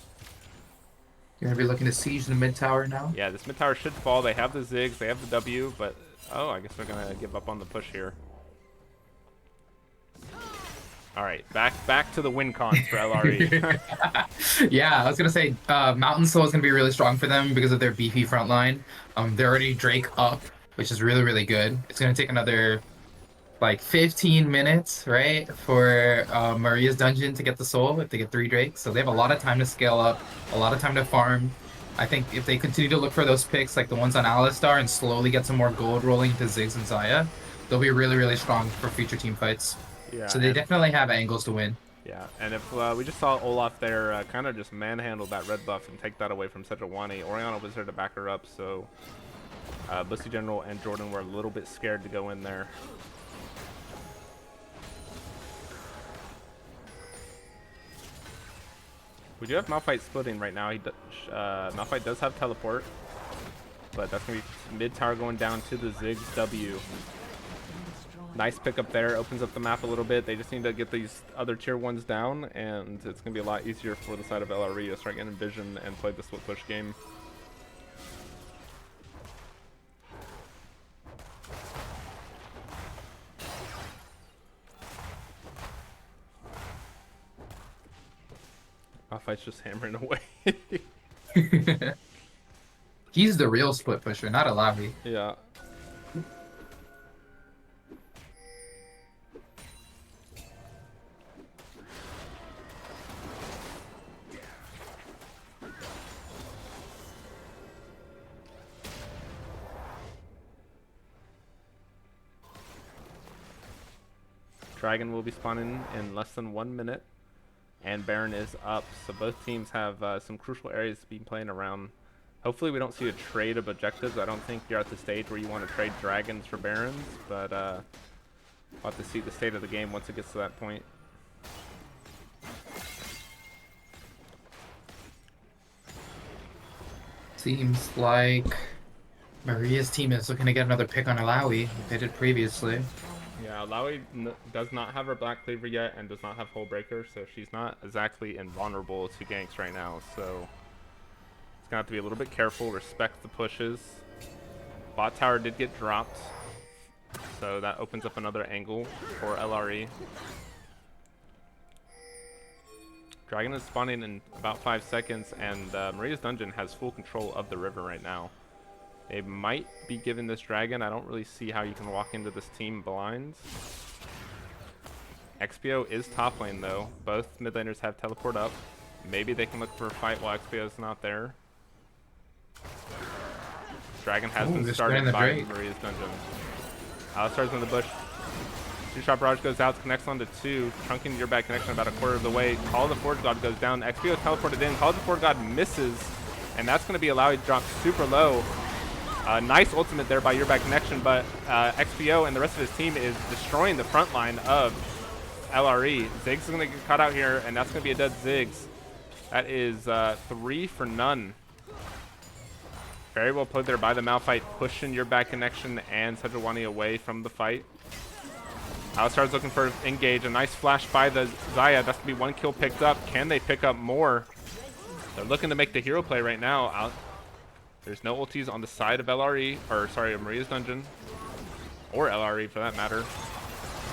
You're gonna be looking to siege the mid tower now. Yeah, this mid tower should fall. They have the Ziggs, they have the W, but oh, I guess they're going to give up on the push here. All right, back to the win cons for LRE. Yeah, I was gonna say Mountain Soul is gonna be really strong for them because of their beefy front line. They're already Drake up, which is really, really good. It's gonna take another like 15 minutes, right, for Maria's dungeon to get the soul if they get 3 Drakes. So they have a lot of time to scale up, a lot of time to farm. I think if they continue to look for those picks like the ones on Alistar and slowly get some more gold rolling to Ziggs and Zaya, they'll be really, really strong for future team fights. Yeah, So they definitely have angles to win. yeah, and if we just saw Olaf there kind of just manhandle that red buff and take that away from Sejuani, Oriana was there to back her up, so Bussy General and Jordan were a little bit scared to go in there. We do have Malphite splitting right now. Malphite does have teleport, but that's going to be mid-tower going down to the Ziggs W. Nice pickup there, opens up the map a little bit. They just need to get these other tier 1s down, and it's going to be a lot easier for the side of LRE to start getting vision and play the split push game. Malphite's just hammering away. He's the real split pusher, not a Lavi. Yeah. Dragon will be spawning in less than 1 minute, and Baron is up. So both teams have some crucial areas to be playing around. Hopefully we don't see a trade of objectives. I don't think you're at the stage where you want to trade dragons for barons, but we'll have to see the state of the game once it gets to that point. Seems like Maria's team is looking to get another pick on Alawi, like they did previously. Yeah, Laui does not have her Black Cleaver yet and does not have Hull Breaker, so she's not exactly invulnerable to ganks right now. So it's gonna have to be a little bit careful, respect the pushes. Bot tower did get dropped, so that opens up another angle for LRE. Dragon is spawning in about 5 seconds, and Maria's Dungeon has full control of the river right now. They might be giving this dragon. I don't really see how you can walk into this team blind. XPO is top lane though. Both mid laners have teleport up. Maybe they can look for a fight while XPO is not there. Dragon has been started by Maria's Dungeon. Alistar's in the bush. Two-shot barrage goes out, connects onto 2, trunking your back connection about a quarter of the way. Call of the Forge God goes down. XPO teleported in. Call of the Forge God misses, and that's going to be allowed to drop super low. Nice ultimate there by your back connection, but XPO and the rest of his team is destroying the front line of LRE. Ziggs is going to get caught out here, and that's going to be a dead Ziggs. That is 3 for none. Very well played there by the Malphite, pushing your back connection and Sejuani away from the fight. Alistar's looking for engage. A nice flash by the Zaya. That's going to be 1 kill picked up. Can they pick up more? They're looking to make the hero play right now. There's no ultis on the side of LRE, or sorry, of Maria's Dungeon, or LRE for that matter.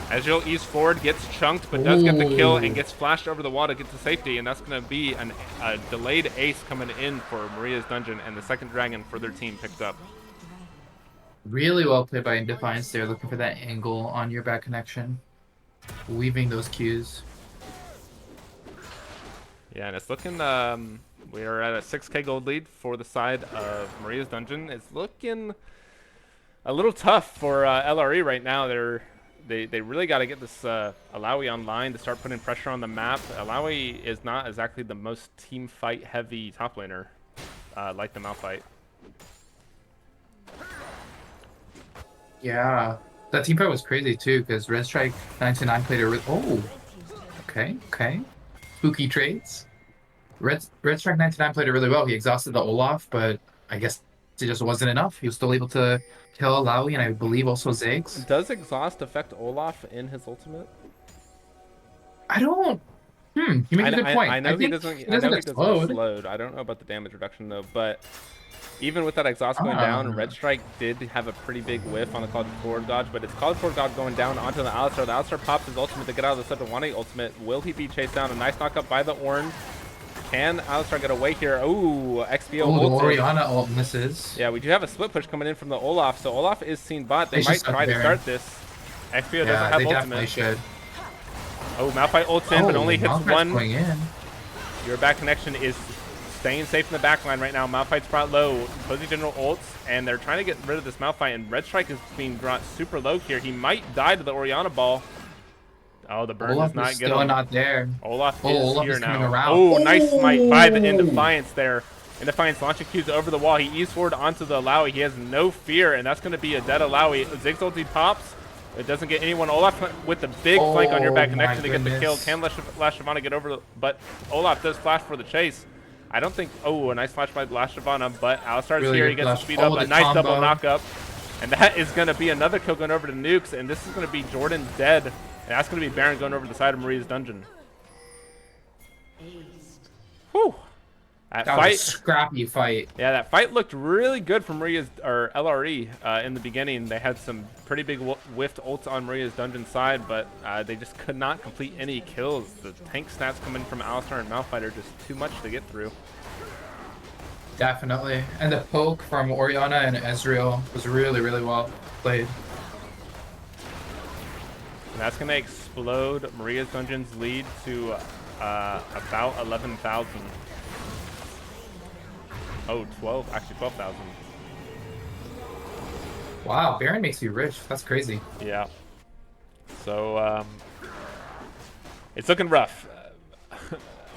Ezreal ease forward, gets chunked, but does get the kill and gets flashed over the wall to get to safety, and that's going to be a delayed ace coming in for Maria's Dungeon, and the second dragon for their team picked up. Really well played by Defiance there, looking for that angle on your back connection, weaving those cues. Yeah, and it's looking, we are at a 6k gold lead for the side of Maria's Dungeon. It's looking a little tough for LRE right now. They really got to get this Alawi online to start putting pressure on the map. Alawi is not exactly the most team fight heavy top laner like the Malphite. Yeah, that team fight was crazy too, because Red Strike 99 played a oh, okay. spooky trades. Red Strike 99 played it really well. He exhausted the Olaf, but I guess it just wasn't enough. He was still able to kill Lowy and I believe also Ziggs. Does exhaust affect Olaf in his ultimate? I don't. You make a good point. I know I think doesn't. he I doesn't know he get doesn't get slowed. slowed. I don't know about the damage reduction though, but even with that exhaust going down, Red Strike did have a pretty big whiff on the called forward dodge, but it's called forward dodge going down onto the Alistar. The Alistar pops his ultimate to get out of the Sejuani ultimate. Will he be chased down? A nice knockup by the Ornn. Can Alistar get away here? Ooh, XPO Oh, the ulted. Orianna ult misses. Yeah, we do have a split push coming in from the Olaf, so Olaf is seen bot. They might try to start this. XPO doesn't have they definitely ultimate. should. Oh, Malphite ults in, but only hits Malphite's one. going in. Your back connection is staying safe in the back line right now. Malphite's brought low. Opposing General ults, and they're trying to get rid of this Malphite, and Red Strike is being brought super low here. He might die to the Orianna ball. Oh, the burn Olaf does not is get still him. not there. Olaf Olaf here is coming now. around. Oh, nice smite by the Indefiance there. Indefiance launching Qs over the wall. He eases forward onto the Alawi. He has no fear, and that's going to be a dead Alawi. Ziggs ulti pops. It doesn't get anyone. Olaf with the big flank on your back connection to get the kill. Can Last Shyvana get over? But Olaf does flash for the chase. I don't think. Oh, a nice flash by Last Shyvana, but Alistar's Really here. He good gets flash. the speed up. A nice combo. double knockup. And that is going to be another kill going over to Nukes. And this is going to be Jordan dead. And that's going to be Baron going over to the side of Maria's dungeon. Whew. That was a scrappy fight. Yeah, that fight looked really good for Maria's or LRE in the beginning. They had some pretty big whiffed ults on Maria's dungeon side, but they just could not complete any kills. The tank stats coming from Alistar and Malphite are just too much to get through. Definitely. And the poke from Orianna and Ezreal was really, really well played. And that's going to explode Maria's dungeon's lead to about 11,000. Oh, 12, actually 12,000. Wow, Baron makes you rich. That's crazy. Yeah. So, it's looking rough.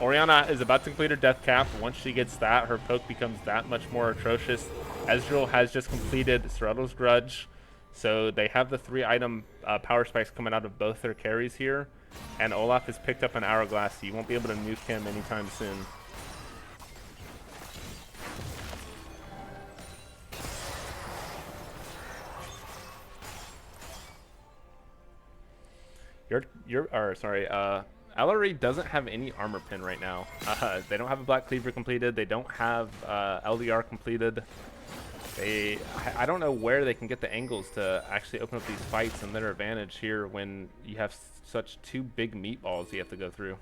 Orianna is about to complete her death cap. Once she gets that, her poke becomes that much more atrocious. Ezreal has just completed Serrato's Grudge. So they have the 3-item power spikes coming out of both their carries here. And Olaf has picked up an Hourglass. So you won't be able to nuke him anytime soon. LRE doesn't have any armor pin right now. They don't have a Black Cleaver completed. They don't have LDR completed. I don't know where they can get the angles to actually open up these fights in their advantage here when you have such two big meatballs you have to go through.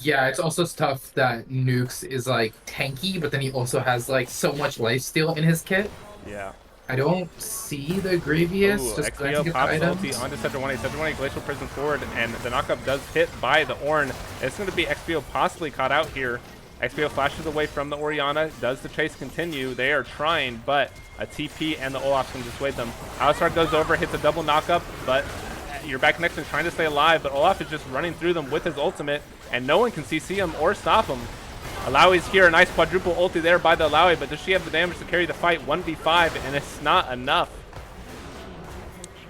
Yeah, it's also tough that Nukes is like tanky, but then he also has like so much lifesteal in his kit. Yeah. I don't see the Grievous. Ooh, Just going to XPO get the pops items. ulti onto Sejuani. Sejuani Glacial Prison forward, and the knockup does hit by the Ornn. It's going to be XPO possibly caught out here. XPO flashes away from the Orianna. Does the chase continue? They are trying, but a TP and the Olaf can dissuade them. Alistar goes over, hits a double knockup, but your back connection is trying to stay alive, but Olaf is just running through them with his ultimate, and no one can CC him or stop him. Alawi's here, a nice quadruple ulti there by the Alawi, but does she have the damage to carry the fight? 1v5, and it's not enough.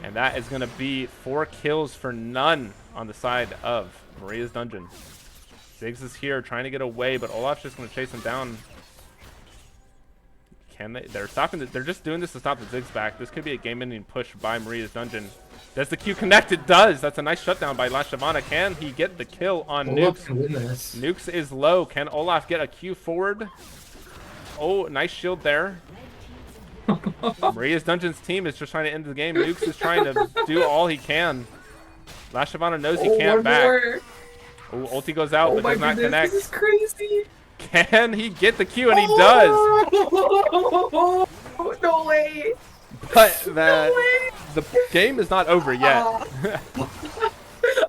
And that is going to be 4 kills for none on the side of Maria's dungeon. Ziggs is here trying to get away, but Olaf's just going to chase him down. Can they? They're stopping. They're just doing this to stop the Ziggs back. This could be a game-ending push by Maria's dungeon. Does the Q connect? It does. That's a nice shutdown by Last Shyvana. Can he get the kill on Olaf Nukes? can win this. Nukes is low. Can Olaf get a Q forward? Oh, nice shield there. Maria's Dungeon's team is just trying to end the game. Nukes is trying to do all he can. Last Shyvana knows he can't back. Oh, ulti goes out, but does not connect. This is crazy. Can he get the Q? And he does. No way. But the game is not over yet.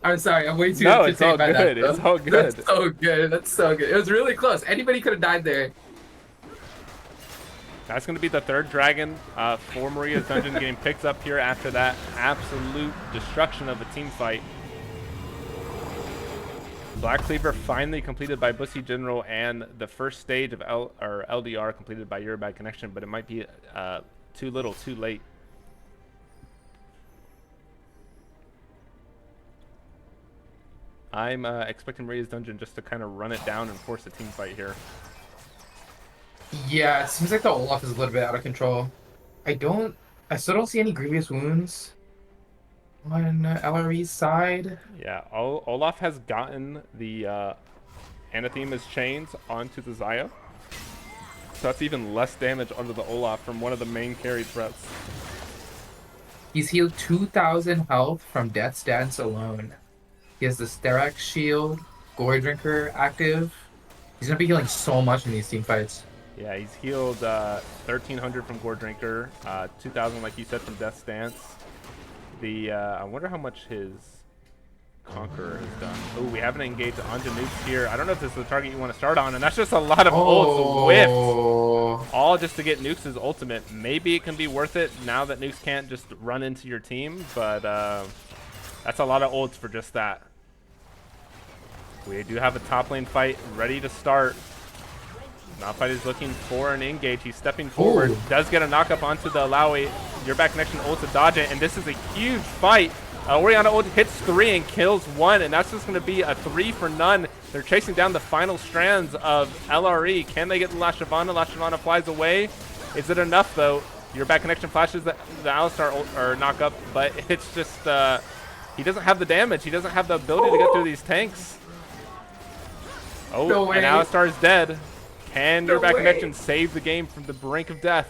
I'm sorry, I'm way too No, it's all entertained by good. that, It's all good. That's so good. That's so good. It was really close. Anybody could have died there. That's going to be the 3rd dragon for Maria's Dungeon getting picked up here after that absolute destruction of the team fight. Black Cleaver finally completed by Bussy General, and the first stage of LDR completed by Your Bad Connection, but it might be too little, too late. I'm expecting Maria's Dungeon just to kind of run it down and force a team fight here. Yeah, it seems like the Olaf is a little bit out of control. I still don't see any grievous wounds on LRE's side. Yeah, Olaf has gotten the Anathema's chains onto the Xayah. So that's even less damage onto the Olaf from one of the main carry threats. He's healed 2,000 health from Death's Dance alone. He has the Sterak shield, Gore Drinker active. He's gonna be healing so much in these team fights. Yeah, he's healed 1,300 from Gore Drinker, 2,000, like you said, from Death's Dance. I wonder how much his Conqueror has done. Oh, we haven't engaged onto nukes here. I don't know if this is the target you want to start on, and that's just a lot of ults whiffed. All just to get Nukes' ultimate. Maybe it can be worth it now that Nukes can't just run into your team, but that's a lot of ults for just that. We do have a top lane fight ready to start. Malphite is looking for an engage. He's stepping forward. Ooh. Does get a knockup onto the Alawi. Your back connection ult to dodge it, and this is a huge fight. Orianna ult hits 3 and kills 1, and that's just going to be a 3 for none. They're chasing down the final strands of LRE. Can they get the La Shyvana? La Shyvana flies away. Is it enough, though? Your back connection flashes the Alistar ult, or knockup, but it's just, he doesn't have the damage. He doesn't have the ability to get through these tanks. Oh, No way. and Alistar is dead. Can your No back way. connection save the game from the brink of death?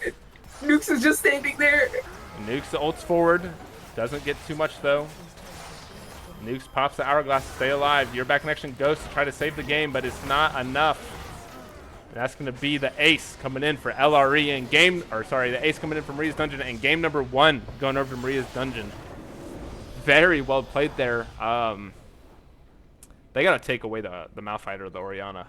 Nukes is just standing there. Nukes the ults forward. Doesn't get too much, though. Nukes pops the hourglass to stay alive. Your back connection goes to try to save the game, but it's not enough. And that's going to be the ace coming in for LRE in game, or sorry, the ace coming in for Maria's Dungeon, and game number 1 going over to Maria's Dungeon. Very well played there. They got to take away the Malphite or the Orianna.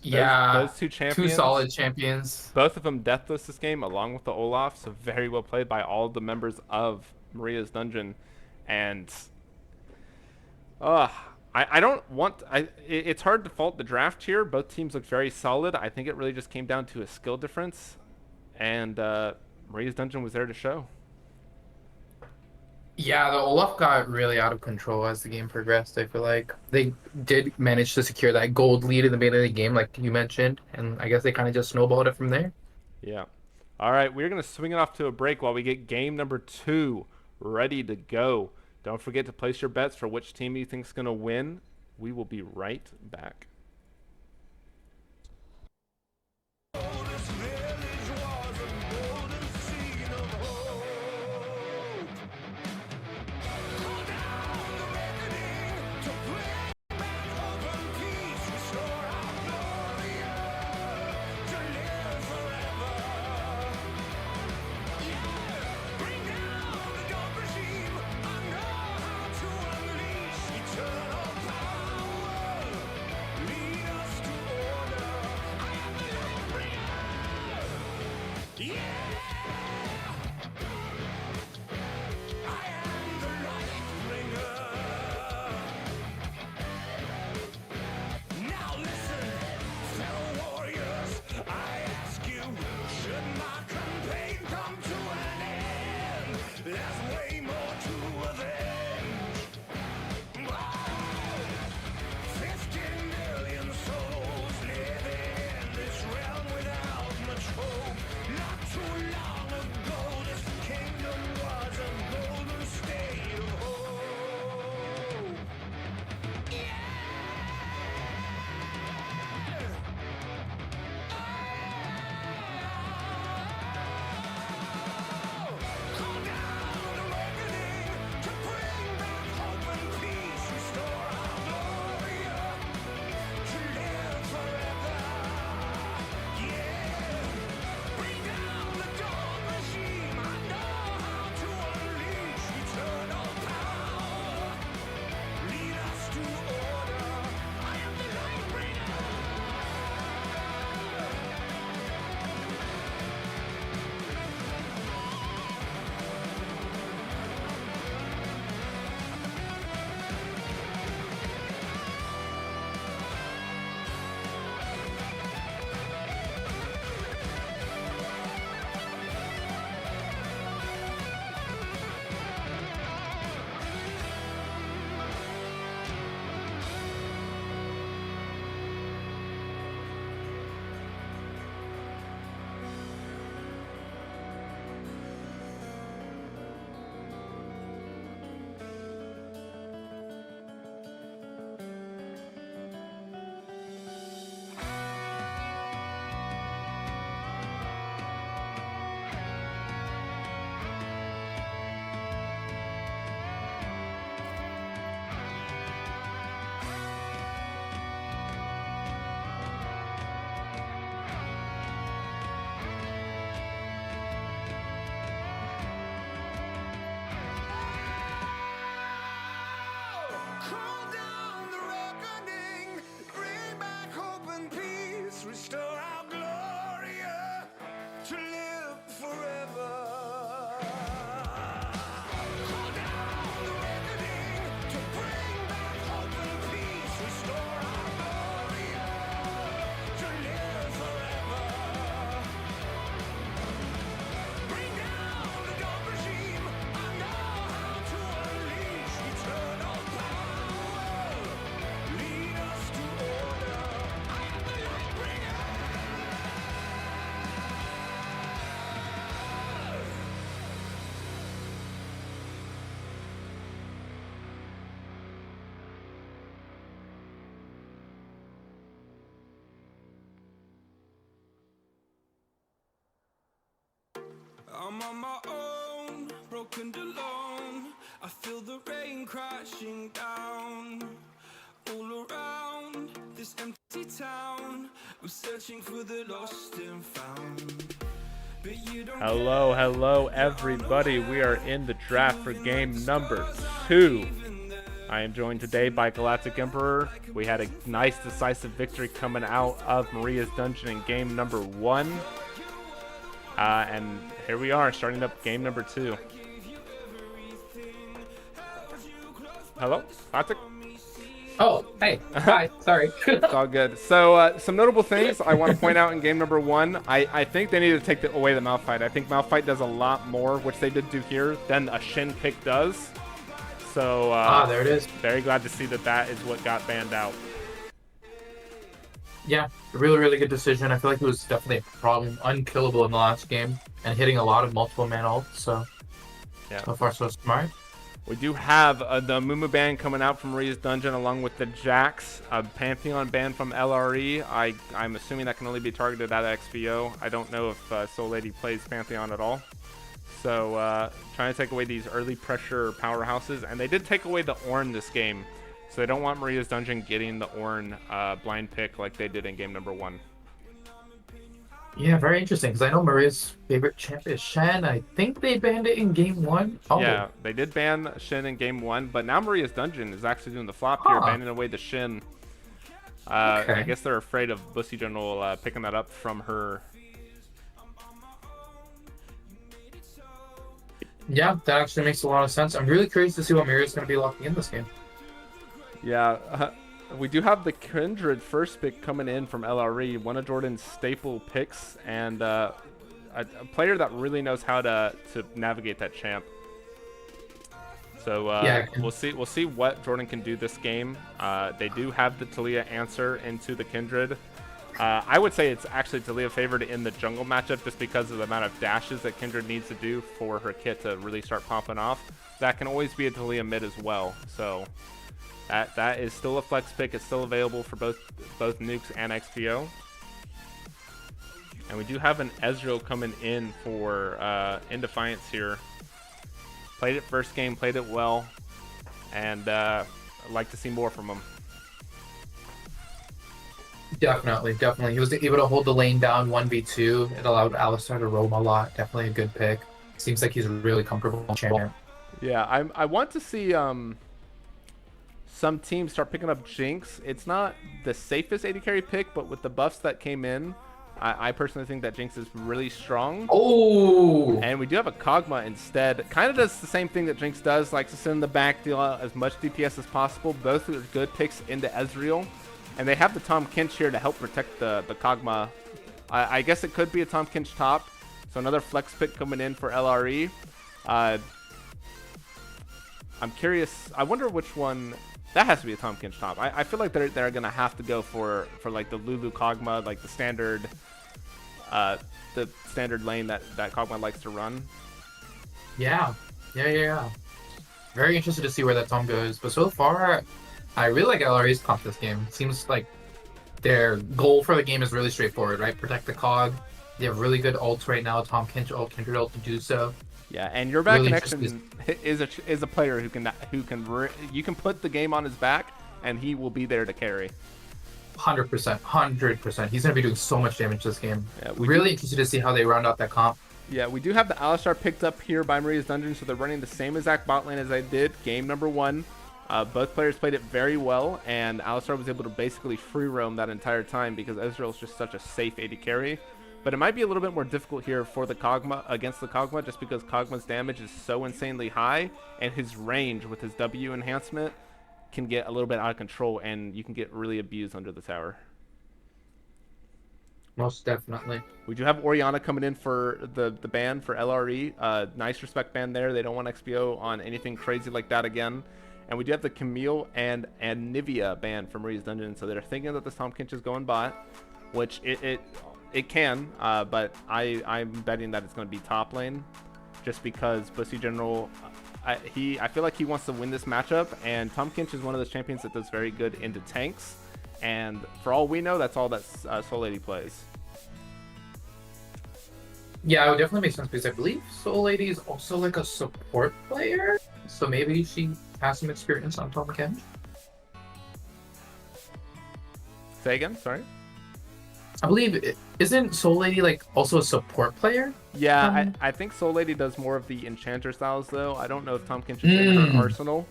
Yeah, those two champions. 2 solid champions. Both of them deathless this game, along with the Olaf, so very well played by all the members of Maria's Dungeon. And I don't want... it's hard to fault the draft here. Both teams look very solid. I think it really just came down to a skill difference, and Maria's Dungeon was there to show. Yeah, the Olaf got really out of control as the game progressed. I feel like they did manage to secure that gold lead in the beginning of the game, like you mentioned, and I guess they kind of just snowballed it from there. Yeah. All right, we're going to swing it off to a break while we get game number 2 ready to go. Don't forget to place your bets for which team you think is going to win. We will be right back. Not too I'm on my own, broken alone. I feel the rain crashing down all around this empty town. I'm searching for the lost and found. But you don't Hello, everybody. We are in the draft for game number 2. I am joined today by Galactic Emperor. We had a nice decisive victory coming out of Maria's Dungeon in game number 1. And here we are, starting up game number 2. Hello, Galactic? Oh, hey. Hi. Sorry. It's all good. So, some notable things I want to point out in game number 1. I think they need to take away the Malphite. I think Malphite does a lot more, which they did do here, than a Shin pick does. So, there it is. very glad to see that is what got banned out. Yeah, really, really good decision. I feel like it was definitely a problem, unkillable in the last game, and hitting a lot of multiple man ults. So, yeah. So far so smart. We do have the Mumu ban coming out from Maria's Dungeon, along with the Jax, a Pantheon ban from LRE. I'm assuming that can only be targeted at XBO. I don't know if Soul Lady plays Pantheon at all. So trying to take away these early pressure powerhouses, and they did take away the Ornn this game. So they don't want Maria's Dungeon getting the Ornn blind pick like they did in game number 1. Yeah, very interesting, because I know Maria's favorite champ is Shen. I think they banned it in game 1. Oh. Yeah, they did ban Shin in game 1, but now Maria's Dungeon is actually doing the flop here, banning away the Shin. Okay. I guess they're afraid of Bussy General picking that up from her. Yeah, that actually makes a lot of sense. I'm really curious to see what Maria's going to be locking in this game. Yeah, we do have the Kindred first pick coming in from LRE, one of Jordan's staple picks, and a player that really knows how to navigate that champ. So we'll see what Jordan can do this game. They do have the Taliyah answer into the Kindred. I would say it's actually Taliyah favored in the jungle matchup just because of the amount of dashes that Kindred needs to do for her kit to really start popping off. That can always be a Taliyah mid as well. So that is still a flex pick. It's still available for both nukes and XPO. And we do have an Ezreal coming in for in Defiance here. Played it first game, played it well, and I'd like to see more from him. Definitely. He was able to hold the lane down 1v2. It allowed Alistar to roam a lot. Definitely a good pick. Seems like he's really comfortable in champion. Yeah, I want to see some teams start picking up Jinx. It's not the safest AD carry pick, but with the buffs that came in, I personally think that Jinx is really strong. Oh! And we do have a Kog'Maw instead. Kind of does the same thing that Jinx does, likes to sit in the back, deal out as much DPS as possible. Both are good picks into Ezreal. And they have the Tahm Kench here to help protect the Kog'Maw. I guess it could be a Tahm Kench top. So another flex pick coming in for LRE. I'm curious. I wonder which one. That has to be a Tahm Kench top. I feel like they're going to have to go for like the Lulu Kog'Maw, like the standard lane that Kog'Maw likes to run. Yeah. Very interested to see where that Tahm goes. But so far, I really like LRE's comp this game. Seems like their goal for the game is really straightforward, right? Protect the Cog. They have really good ults right now. Tahm Kench ult, Kindred ult to do so. Yeah, and your back Really connection is a player who can you can put the game on his back and he will be there to carry. 100%. He's gonna be doing so much damage this game. Yeah, really interested to see how they round out that comp. Yeah, we do have the Alistar picked up here by Maria's Dungeon, so they're running the same exact bot lane as I did game number 1. Both players played it very well, and Alistar was able to basically free roam that entire time because Ezreal is just such a safe AD carry. But it might be a little bit more difficult here for the Kog'Maw against the Kog'Maw just because Kog'Maw's damage is so insanely high, and his range with his W enhancement can get a little bit out of control, and you can get really abused under the tower. Most definitely. We do have Orianna coming in for the ban for LRE. Nice respect ban there. They don't want XPO on anything crazy like that again. And we do have the Camille and Nivea ban from Maria's Dungeon. So they're thinking that this Tahm Kench is going bot, which it can, but I'm betting that it's going to be top lane, just because Bussy General, I feel like he wants to win this matchup, and Tahm Kench is one of those champions that does very good into tanks, and for all we know, that's all that Soul Lady plays. Yeah, it would definitely make sense because I believe Soul Lady is also like a support player, so maybe she has some experience on Tom Kench. Say again, sorry. I believe isn't Soul Lady like also a support player? Yeah, Um, I think Soul Lady does more of the enchanter styles though. I don't know if Tom Kinch is in her arsenal.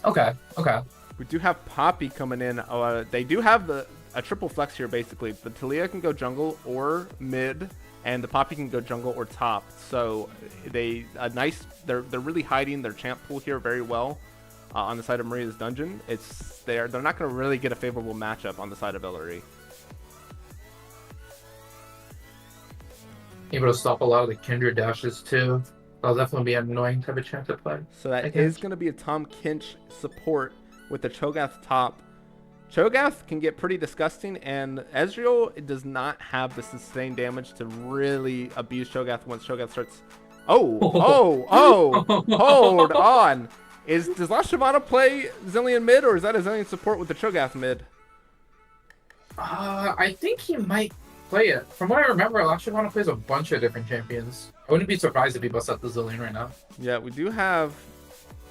Okay, okay. We do have Poppy coming in. They do have a triple flex here basically. The Talia can go jungle or mid, and the Poppy can go jungle or top. So they're really hiding their champ pool here very well on the side of Maria's dungeon. They're not going to really get a favorable matchup on the side of Ellery. Able to stop a lot of the Kindred dashes too. That'll definitely be an annoying type of champ to play. So that is going to be a Tom Kinch support with the Cho'Gath top. Cho'Gath can get pretty disgusting, and Ezreal does not have the sustained damage to really abuse Cho'Gath once Cho'Gath starts. Hold on. Does La Shyvana play Zillion mid, or is that a Zillion support with the Cho'Gath mid? I think he might play it. From what I remember, La Shyvana plays a bunch of different champions. I wouldn't be surprised if he busts out the Zillion right now. Yeah, we do have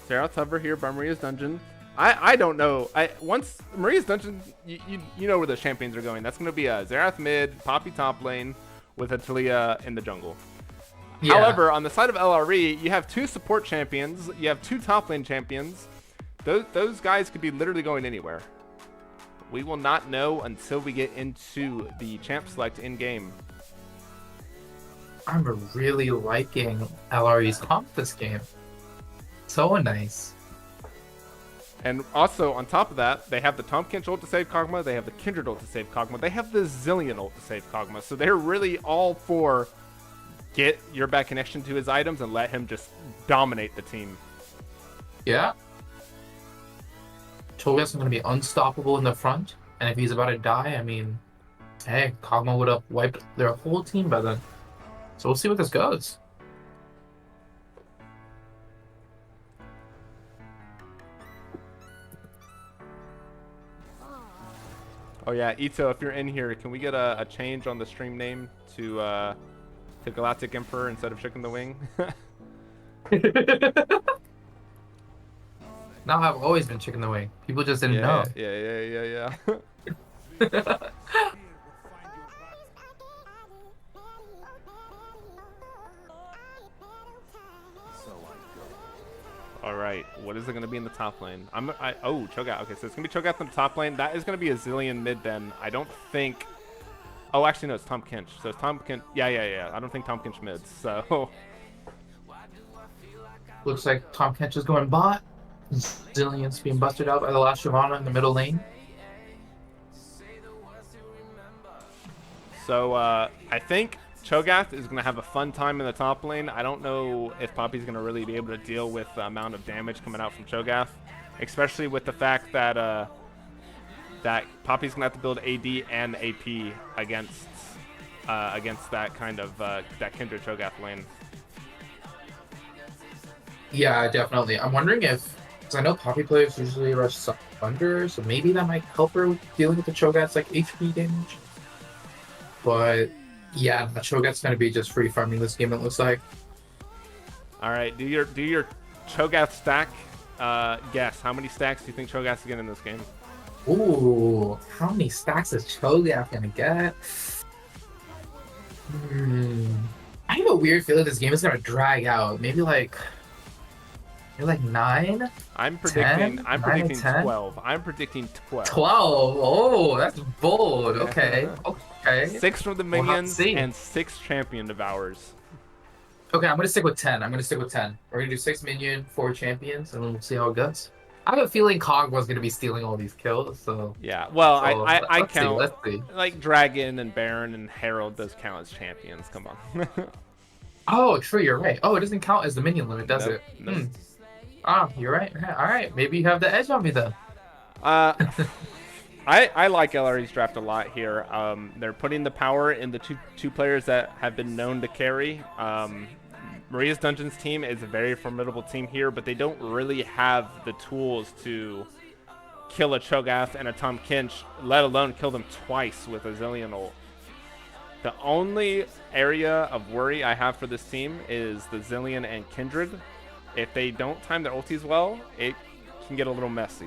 Zerath Hover here by Maria's dungeon. I don't know. Once Maria's dungeon, you know where the champions are going. That's going to be a Zerath mid, Poppy top lane, with a Talia in the jungle. Yeah. However, on the side of LRE, you have two support champions. You have two top lane champions. Those guys could be literally going anywhere. We will not know until we get into the champ select in game. I'm really liking LRE's comp this game. So nice. And also, on top of that, they have the Tom Kinch ult to save Kog'Maw. They have the Kindred ult to save Kog'Maw. They have the Zillion ult to save Kog'Maw. So they're really all for get your back connection to his items and let him just dominate the team. Yeah. Cho'Gath's going to be unstoppable in the front. And if he's about to die, I mean, hey, Kog'Maw would have wiped their whole team by then. So we'll see what this goes. Oh yeah, Ito, if you're in here, can we get a change on the stream name to Galactic Emperor instead of ChickenTheWing? Now I've always been ChickenTheWing. People just didn't know. Yeah. All right, what is it going to be in the top lane? Cho'Gath. Okay, so it's going to be Cho'Gath in the top lane. That is going to be a Zillion mid then. I don't think... Oh, actually, no, it's Tom Kinch. So it's Tom Kinch... Yeah. I don't think Tom Kinch mids, so... Looks like Tom Kench is going bot. Zillion's being busted out by the last Shyvana in the middle lane. So, I think Cho'Gath is going to have a fun time in the top lane. I don't know if Poppy's going to really be able to deal with the amount of damage coming out from Cho'Gath, especially with the fact that that Poppy's going to have to build AD and AP against that kind of that Kindred Cho'Gath lane. Yeah, definitely. I'm wondering if, because I know Poppy players usually rush Thunder, so maybe that might help her with dealing with the Cho'Gath's like HP damage. But yeah, the Cho'Gath's gonna be just free farming this game. It looks like. All right, do your Cho'Gath stack guess. How many stacks do you think Cho'Gath's getting in this game? Ooh, how many stacks is Cho'Gath gonna get? I have a weird feeling this game is gonna drag out. Maybe like 9. I'm predicting 10? I'm 9 predicting 10? 12. I'm predicting 12. 12. Oh, that's bold. Okay. Okay. 6 from the We'll have to minions see. and 6 champion devours. Okay, I'm gonna stick with 10. We're gonna do 6 minion, 4 champions, and then we'll see how it goes. I have a feeling Cog was gonna be stealing all these kills, so Yeah, well, so I let's count Let's see. like Dragon and Baron and Herald. Those count as champions. Come on. Oh, true. You're right. Oh, it doesn't count as the minion limit, does Nope, it? nope. Ah, you're right. All right. Maybe you have the edge on me then. I like LRE's draft a lot here. They're putting the power in the two players that have been known to carry. Maria's Dungeons team is a very formidable team here, but they don't really have the tools to kill a Cho'Gath and a Tom Kinch, let alone kill them twice with a Zillion ult. The only area of worry I have for this team is the Zillion and Kindred. If they don't time their ultis well, it can get a little messy.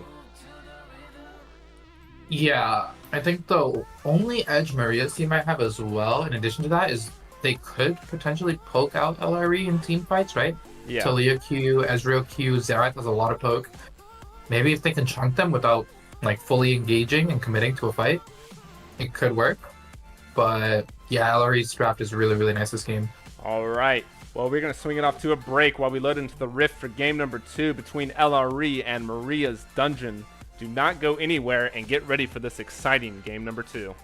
Yeah, I think the only edge Maria's team might have as well, in addition to that, is they could potentially poke out LRE in team fights, right? Yeah. Talia Q, Ezreal Q, Xerath has a lot of poke. Maybe if they can chunk them without like fully engaging and committing to a fight, it could work. But yeah, LRE's draft is really, really nice this game. All right. Well, we're going to swing it off to a break while we load into the Rift for game number 2 between LRE and Maria's Dungeon. Do not go anywhere and get ready for this exciting game number 2.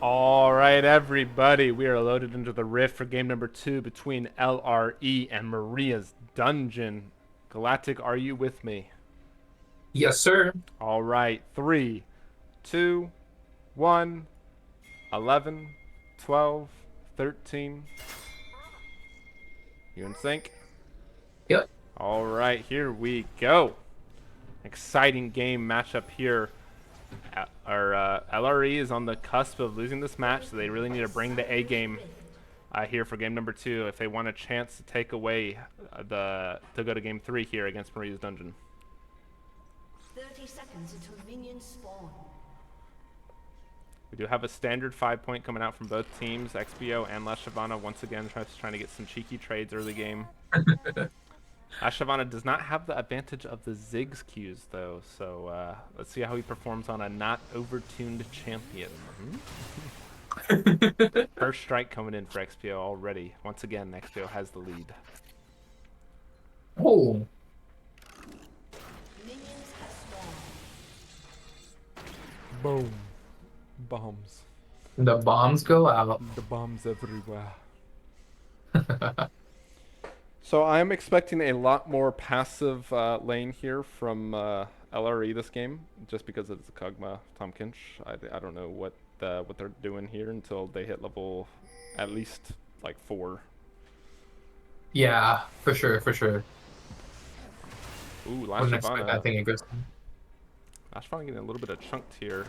All right, everybody, we are loaded into the Rift for game number 2 between LRE and Maria's Dungeon. Galactic, are you with me? Yes, sir. All right, 3, 2, 1, 11, 12, 13. You in sync? Yep. All right, here we go. Exciting game matchup here. Our LRE is on the cusp of losing this match, so they really need to bring the A game here for game number 2 if they want a chance to take away to go to game 3 here against Maria's Dungeon. 30 seconds until minions spawn. We do have a standard 5-point coming out from both teams. XBO and La Shavana once again trying to get some cheeky trades early game. La Shavana does not have the advantage of the Ziggs Qs though, so let's see how he performs on a not overtuned champion. First strike coming in for XPO already. Once again, XPO has the lead. Oh, Minions have spawned. Boom. Bombs. the bombs go out. The bombs everywhere. So I'm expecting a lot more passive lane here from LRE this game, just because it's a Kog'Maw Tahm Kench. I don't know what they're doing here until they hit level at least like 4. Yeah, for sure, for sure. Ooh, Last Wouldn't expect that Shyvana. thing aggressive. Last Shyvana getting a little bit of chunked here.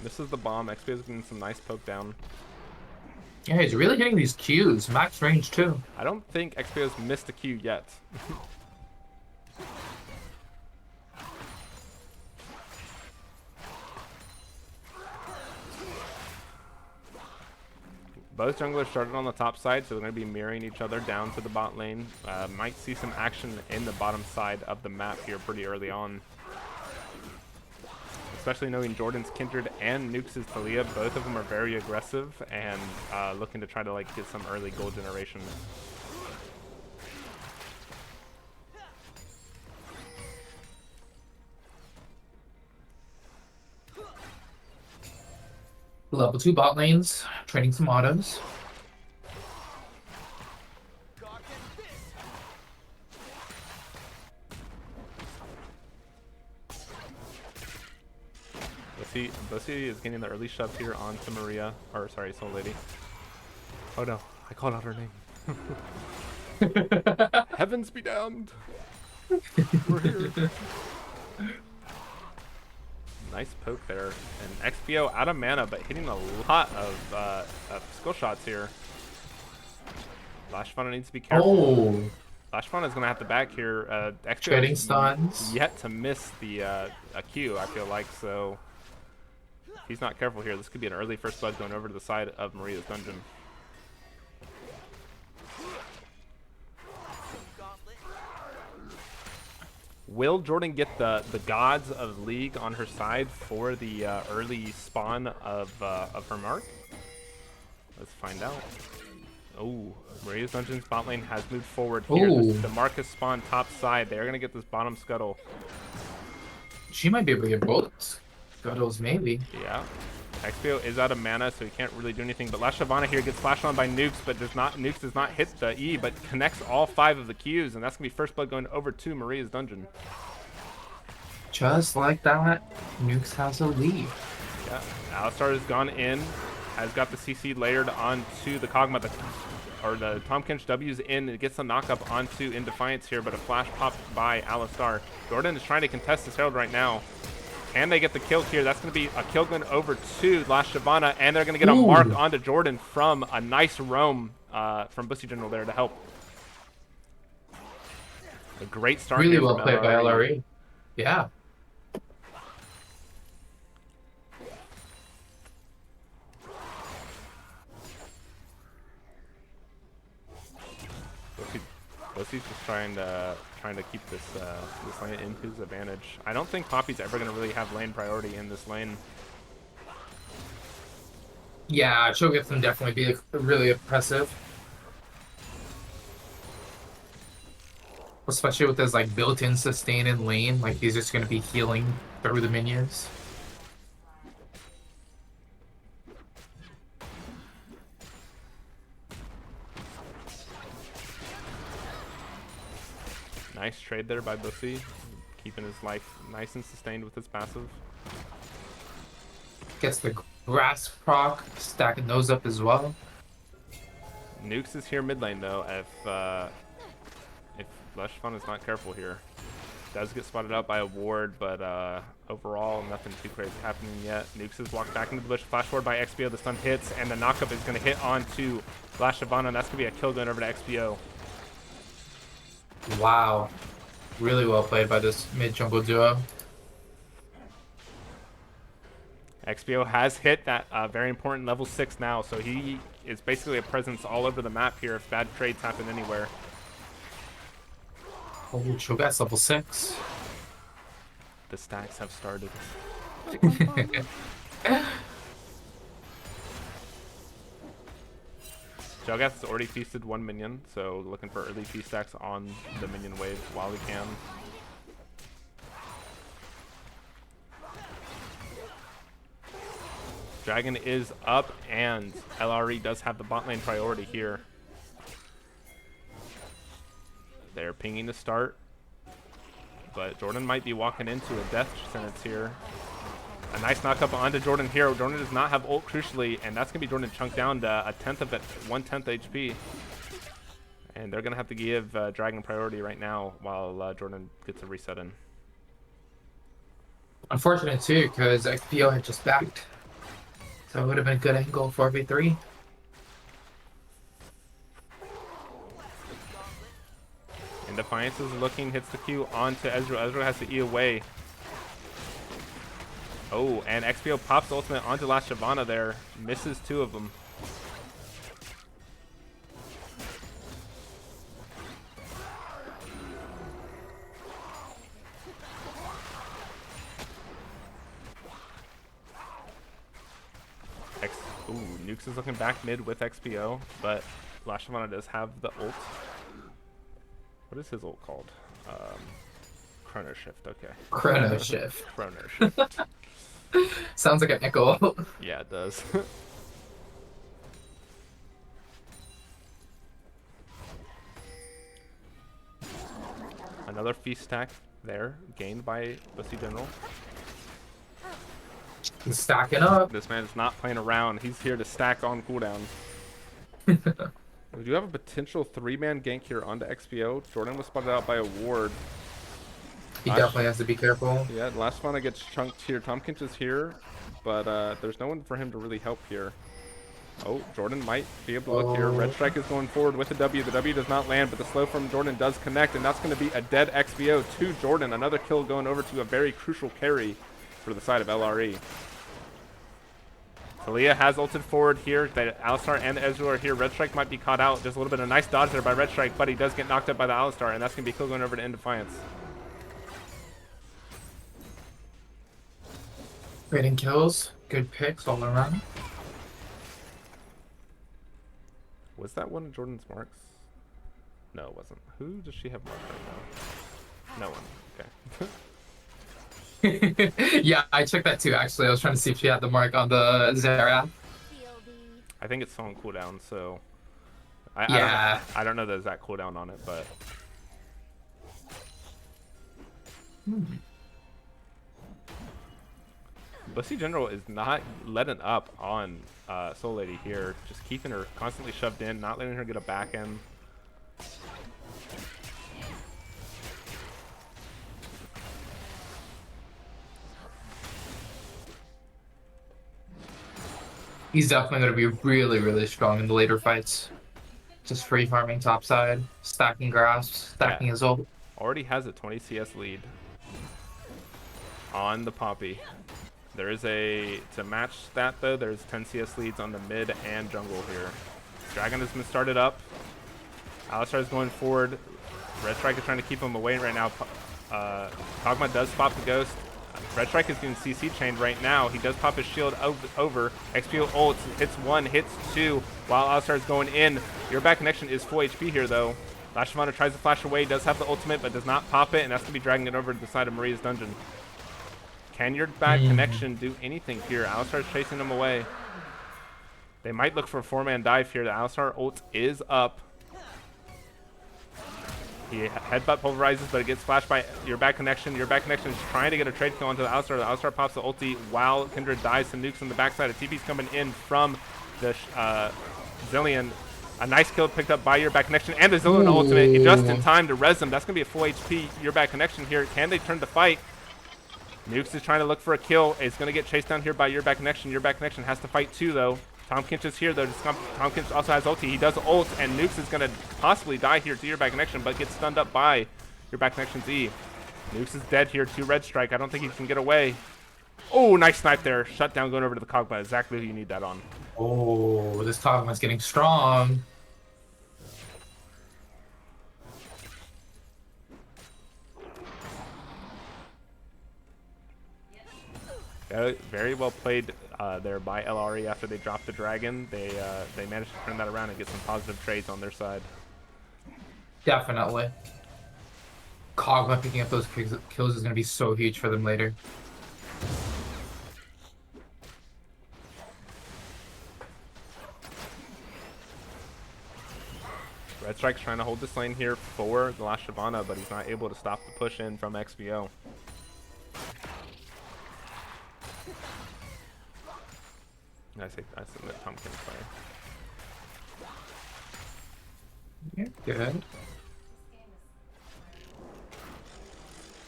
Misses the bomb. XP is getting some nice poke down. Yeah, he's really hitting these Qs. Max range too. I don't think XPO's missed a Q yet. Both junglers started on the top side, so they're going to be mirroring each other down to the bot lane. Might see some action in the bottom side of the map here pretty early on. Especially knowing Jordan's Kindred and Nukes' Talia, both of them are very aggressive and looking to try to like get some early gold generation. Level 2 bot lanes, training some autos. Bossy is getting the early shove here onto Maria, or sorry, Soul Lady. Oh no, I called out her name. Heavens be damned! We're here. Nice poke there, and XPO out of mana, but hitting a lot of skill shots here. Lash Fauna needs to be careful. Oh, Lash Fauna is going to have to back here. XPO Trading is stuns. yet to miss the a Q, I feel like, so if he's not careful here, this could be an early first blood going over to the side of Maria's dungeon. Will Jordan get the gods of League on her side for the early spawn of her mark? Let's find out. Oh, Maria's Dungeon's bot lane has moved forward here. The mark has spawned top side. They're going to get this bottom scuttle. She might be able to get both scuttles, maybe. Yeah. XPO is out of mana, so he can't really do anything. But Last Shyvana here gets flashed on by Nukes, but Nukes does not hit the E, but connects all 5 of the Qs, and that's going to be first blood going over to Maria's Dungeon. Just like that, Nukes has a lead. Yeah, Alistar has gone in, has got the CC layered onto the Kog'Maw, the Tahm Kench W's in, it gets the knockup onto In Defiance here, but a flash popped by Alistar. Jordan is trying to contest this Herald right now. Can they get the kill here? That's going to be a kill going over to Last Shyvana, and they're going to get a mark onto Jordan from a nice roam from Bussy General there to help. A great start. Really well played by LRE. Yeah. Bossy's just trying to keep this lane in his advantage. I don't think Poppy's ever going to really have lane priority in this lane. Yeah, she'll get them definitely be really impressive. Especially with his like built-in sustain in lane, like he's just gonna be healing through the minions. Nice trade there by Bussy, keeping his life nice and sustained with his passive. Gets the grass proc, stacking those up as well. Nukes is here mid lane though. If Leshfun is not careful here, does get spotted out by a ward, but overall nothing too crazy happening yet. Nukes has walked back into the bush, flash forward by XPO. The stun hits, and the knockup is going to hit onto Last Shyvana, and that's going to be a kill going over to XPO. Wow, really well played by this mid jungle duo. XPO has hit that very important level 6 now, so he is basically a presence all over the map here if bad trades happen anywhere. Oh, Cho'Gath's level 6. The stacks have started. Juggas has already feasted one minion, so looking for early feast stacks on the minion wave while we can. Dragon is up, and LRE does have the bot lane priority here. They're pinging to start, but Jordan might be walking into a death sentence here. A nice knockup onto Jordan here. Jordan does not have ult crucially, and that's going to be Jordan chunked down to a 1/10 HP. And they're going to have to give Dragon priority right now while Jordan gets a reset in. Unfortunate too, because XPO had just backed. So it would have been a good angle 4v3. And Defiance is looking, hits the Q onto Ezreal. Ezreal has to E away. Oh, and XPO pops the ultimate onto last Shyvana there. Misses two of them. Ooh, Nukes is looking back mid with XPO, but last Shyvana does have the ult. What is his ult called? Chrono Shift, okay. Chrono Shift. Chrono Shift. Sounds like an echo. Yeah, it does. Another feast stack there, gained by Bussy General. He's stacking up. This man is not playing around. He's here to stack on cooldown. We do have a potential 3-man gank here onto XPO. Jordan was spotted out by a ward. He definitely has to be careful. Yeah, last Shyvana gets chunked here. Tompkins is here, but there's no one for him to really help here. Oh, Jordan might be able to look here. Red Strike is going forward with the W. The W does not land, but the slow from Jordan does connect, and that's going to be a dead XPO to Jordan. Another kill going over to a very crucial carry for the side of LRE. Talia has ulted forward here. The Alistar and the Ezreal are here. Red Strike might be caught out. Just a little bit of nice dodge there by Red Strike, but he does get knocked up by the Alistar, and that's going to be a kill going over to Defiance. Rating kills. Good picks all around. Was that one of Jordan's marks? No, it wasn't. Who does she have marked right now? No one. Okay. Yeah, I checked that too, actually. I was trying to see if she had the mark on the Zera. I think it's still on cooldown, so... Yeah. I don't know the exact cooldown on it, but... Bussy General is not letting up on Soul Lady here. Just keeping her constantly shoved in, not letting her get a back end. He's definitely going to be really, really strong in the later fights. Just free farming topside, stacking grasps, stacking his ult. Already has a 20 CS lead on the Poppy. There is to match that though, there's 10 CS leads on the mid and jungle here. Dragon has been started up. Alistar is going forward. Red Strike is trying to keep him away right now. Kog'Maw does pop the ghost. Red Strike is getting CC chained right now. He does pop his shield over. XPO ults, hits one, hits two, while Alistar is going in. Your back connection is full HP here though. Last Shyvana tries to flash away, does have the ultimate, but does not pop it, and that's going to be dragging it over to the side of Maria's dungeon. Can your back connection do anything here? Alistar is chasing him away. They might look for a 4-man dive here. The Alistar ult is up. He headbutt pulverizes, but it gets flashed by your back connection. Your back connection is trying to get a trade kill onto the Alistar. The Alistar pops the ulti while Kindred dies to nukes on the backside. A TP's coming in from the Zillion. A nice kill picked up by your back connection and the Zillion ultimate just in time to res him. That's going to be a full HP your back connection here. Can they turn the fight? Nukes is trying to look for a kill. It's going to get chased down here by your back connection. Your back connection has to fight too, though. Tompkins is here, though. Tompkins also has ulti. He does ult, and Nukes is going to possibly die here to your back connection, but gets stunned up by your back connection's E. Nukes is dead here to Red Strike. I don't think he can get away. Oh, nice snipe there. Shut down going over to the Kog'Maw. Exactly who you need that on. Oh, this Kog'Maw's getting strong. Very well played there by LRE after they dropped the dragon. They managed to turn that around and get some positive trades on their side. Definitely. Kog'Maw picking up those kills is going to be so huge for them later. Red Strike's trying to hold this lane here for the last Shyvana, but he's not able to stop the push in from XBO. I submit Pumpkin play. Yeah, good.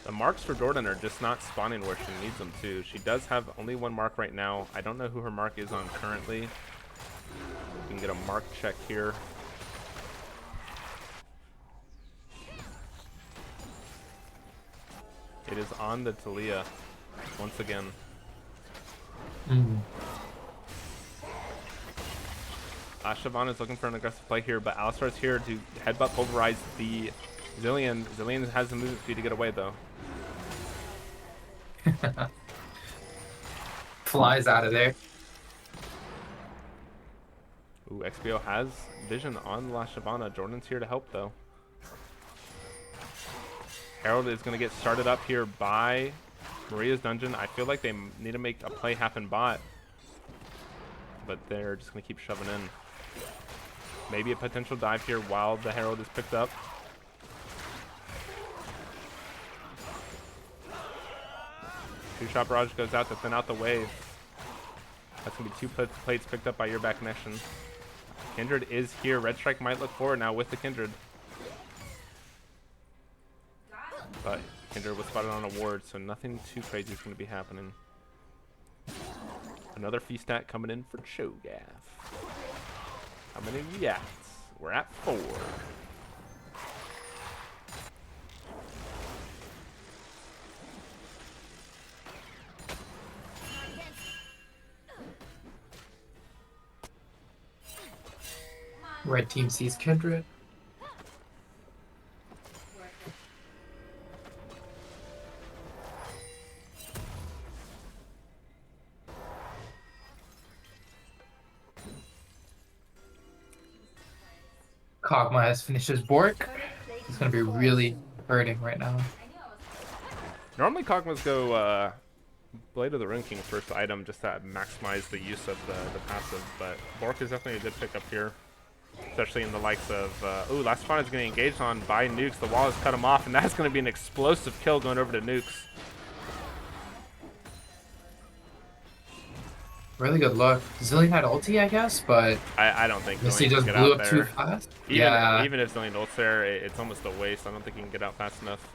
The marks for Jordan are just not spawning where she needs them to. She does have only one mark right now. I don't know who her mark is on currently. We can get a mark check here. It is on the Talia once again. Shyvana is looking for an aggressive play here, but Alistar's here to headbutt pulverize the Zilean. Zilean has the movement speed to get away though. Flies out of there. Ooh, XBO has vision on La Shyvana. Jordan's here to help though. Herald is going to get started up here by Maria's dungeon. I feel like they need to make a play happen bot, but they're just going to keep shoving in. Maybe a potential dive here while the Herald is picked up. Two-shot barrage goes out to thin out the wave. That's going to be two plates picked up by your back connection. Kindred is here. Red Strike might look forward now with the Kindred. But Kindred was spotted on a ward, so nothing too crazy is going to be happening. Another feast stat coming in for Cho'Gath. How many reacts? We're at 4. Red team sees Kindred. Kog'Maw has finished his Bork. He's going to be really hurting right now. Normally Kog'Maws go Blade of the Ruin King first item just to maximize the use of the passive, but Bork is definitely a good pickup here. Especially in the likes of, ooh, Last Fawn is getting engaged on by Nukes. The wall has cut him off, and that's going to be an explosive kill going over to Nukes. Really good look. Zilean had ulti, I guess, but I don't think he Zilean just can get blew out up there. too fast. Even if Zilean ults there, it's almost a waste. I don't think he can get out fast enough.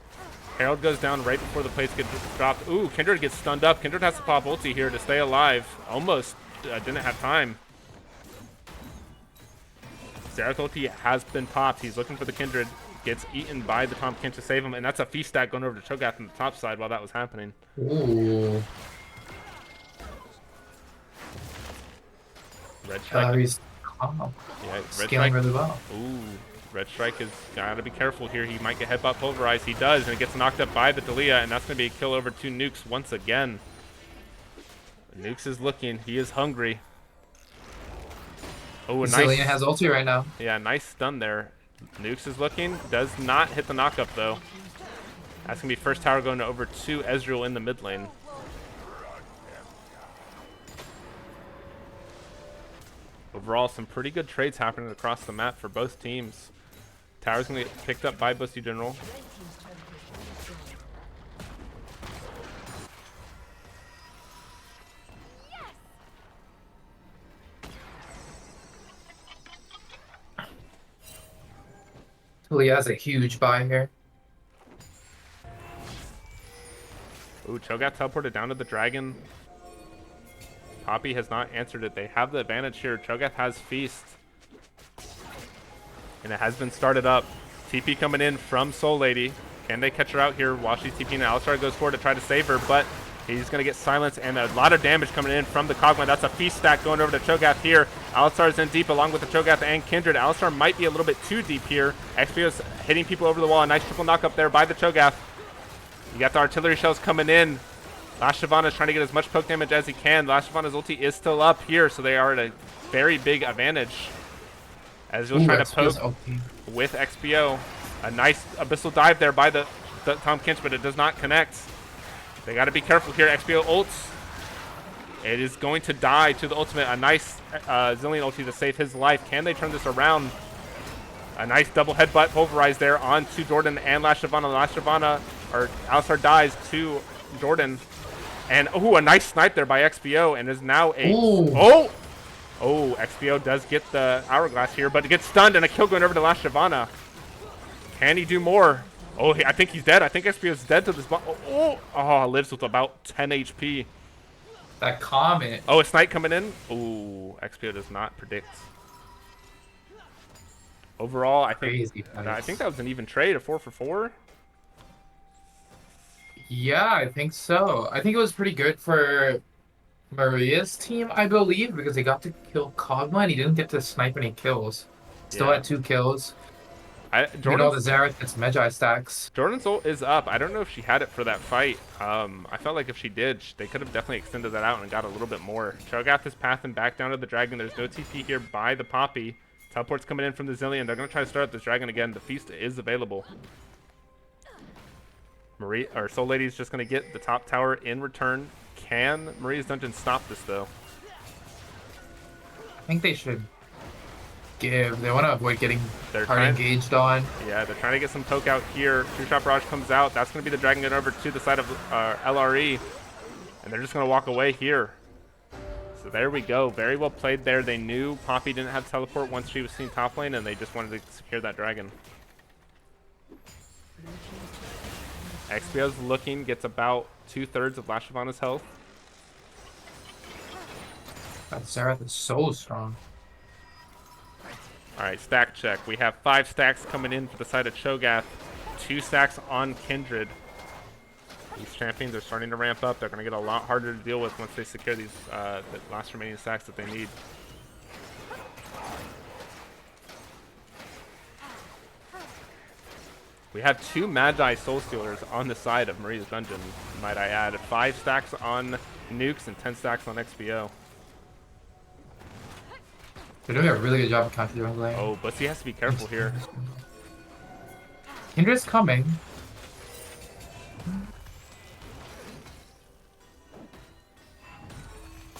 Herald goes down right before the plates get dropped. Ooh, Kindred gets stunned up. Kindred has to pop ulti here to stay alive. Almost didn't have time. Xerath ulti has been popped. He's looking for the Kindred. Gets eaten by the Pumpkin to save him, and that's a feast stack going over to Cho'Gath on the top side while that was happening. Ooh. Red Strike. He's calm. Yeah, Red Scaling Strike. really well. Ooh, Red Strike has got to be careful here. He might get headbutt pulverized. He does, and it gets knocked up by the Dalia, and that's going to be a kill over to Nukes once again. Nukes is looking. He is hungry. Oh, a Zilean nice. has ulti right now. Yeah, nice stun there. Nukes is looking. Does not hit the knockup, though. That's going to be first tower going over to Ezreal in the mid lane. Overall, some pretty good trades happening across the map for both teams. Tower's going to get picked up by Busty General. Talia has a huge buy here. Ooh, Cho'Gath teleported down to the dragon. Poppy has not answered it. They have the advantage here. Cho'Gath has Feast. And it has been started up. TP coming in from Soul Lady. Can they catch her out here while she's TPing? Alistar goes forward to try to save her, but he's going to get silenced, and a lot of damage coming in from the Kog'Maw. That's a Feast stack going over to Cho'Gath here. Alistar's in deep along with the Cho'Gath and Kindred. Alistar might be a little bit too deep here. XPO's hitting people over the wall. A nice triple knock up there by the Cho'Gath. You got the artillery shells coming in. Last Shyvana is trying to get as much poke damage as he can. Last Shyvana's ulti is still up here, so they are at a very big advantage. As he'll try to poke with XPO. A nice Abyssal dive there by the Tom Kinch, but it does not connect. They got to be careful here. XPO ults. It is going to die to the ultimate. A nice Zillion ulti to save his life. Can they turn this around? A nice double headbutt pulverize there onto Jordan and Last Shyvana. Last Shyvana, or Alistar dies to Jordan. And, a nice snipe there by XPO, and is now a... Ooh. XPO does get the Hourglass here, but it gets stunned, and a kill going over to Last Shyvana. Can he do more? I think he's dead. I think XPO is dead to this... lives with about 10 HP. That comment. A snipe coming in. XPO does not predict. Overall, I think that was an even trade, a 4 for 4. Yeah, I think so. I think it was pretty good for Maria's team, I believe, because he got to kill Kog'Maw and he didn't get to snipe any kills. Still had 2 kills. Jordan, all the Xerath gets Magi stacks. Jordan's ult is up. I don't know if she had it for that fight. I felt like if she did, they could have definitely extended that out and got a little bit more. Cho'Gath is pathing back down to the dragon. There's no TP here by the Poppy. Teleport's coming in from the Zillion. They're going to try to start up this dragon again. The feast is available. Soul Lady is just going to get the top tower in return. Can Maria's Dungeon stop this, though? I think they should give. They want to avoid getting hard engaged on. Yeah, they're trying to get some poke out here. True Shot Barrage comes out. That's going to be the dragon getting over to the side of LRE. And they're just going to walk away here. So there we go. Very well played there. They knew Poppy didn't have teleport once she was seen top lane, and they just wanted to secure that dragon. XPO's looking, gets about 2/3 of Last Shyvana's health. That Xerath is so strong. Alright, stack check. We have 5 stacks coming in for the side of Cho'Gath. 2 stacks on Kindred. These champions are starting to ramp up. They're going to get a lot harder to deal with once they secure these the last remaining stacks that they need. We have 2 Magi Soul Stealers on the side of Maria's Dungeon, might I add. 5 stacks on Nukes and 10 stacks on XPO. They're doing a really good job of counter jungling. But he has to be careful here. Kindra's coming.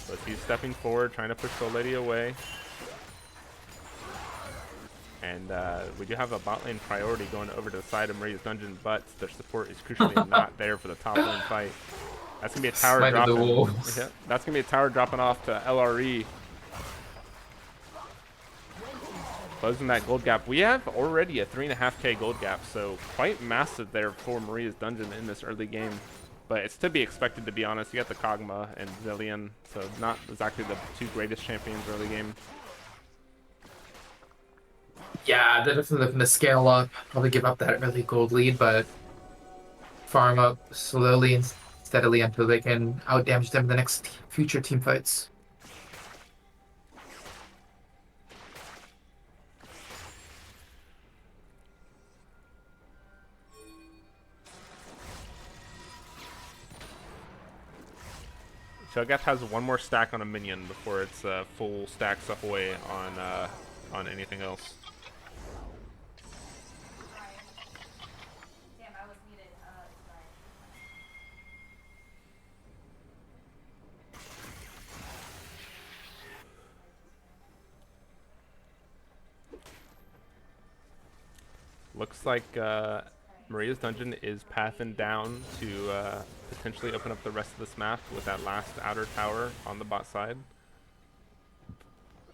But he's stepping forward, trying to push Soul Lady away. And we do have a bot lane priority going over to the side of Maria's Dungeon, but their support is crucially not there for the top lane fight. That's going to be a tower dropping. Yeah, that's going to be a tower dropping off to LRE. Closing that gold gap. We have already a 3.5k gold gap, so quite massive there for Maria's Dungeon in this early game. But it's to be expected, to be honest. You got the Kog'Maw and Zillion, so not exactly the 2 greatest champions early game. Yeah, they're definitely looking to scale up. Probably give up that early gold lead, but farm up slowly and steadily until they can outdamage them in the next future team fights. Cho'Gath has 1 more stack on a minion before it's full stacks ahoy on anything else. Looks like Maria's Dungeon is pathing down to potentially open up the rest of this map with that last outer tower on the bot side.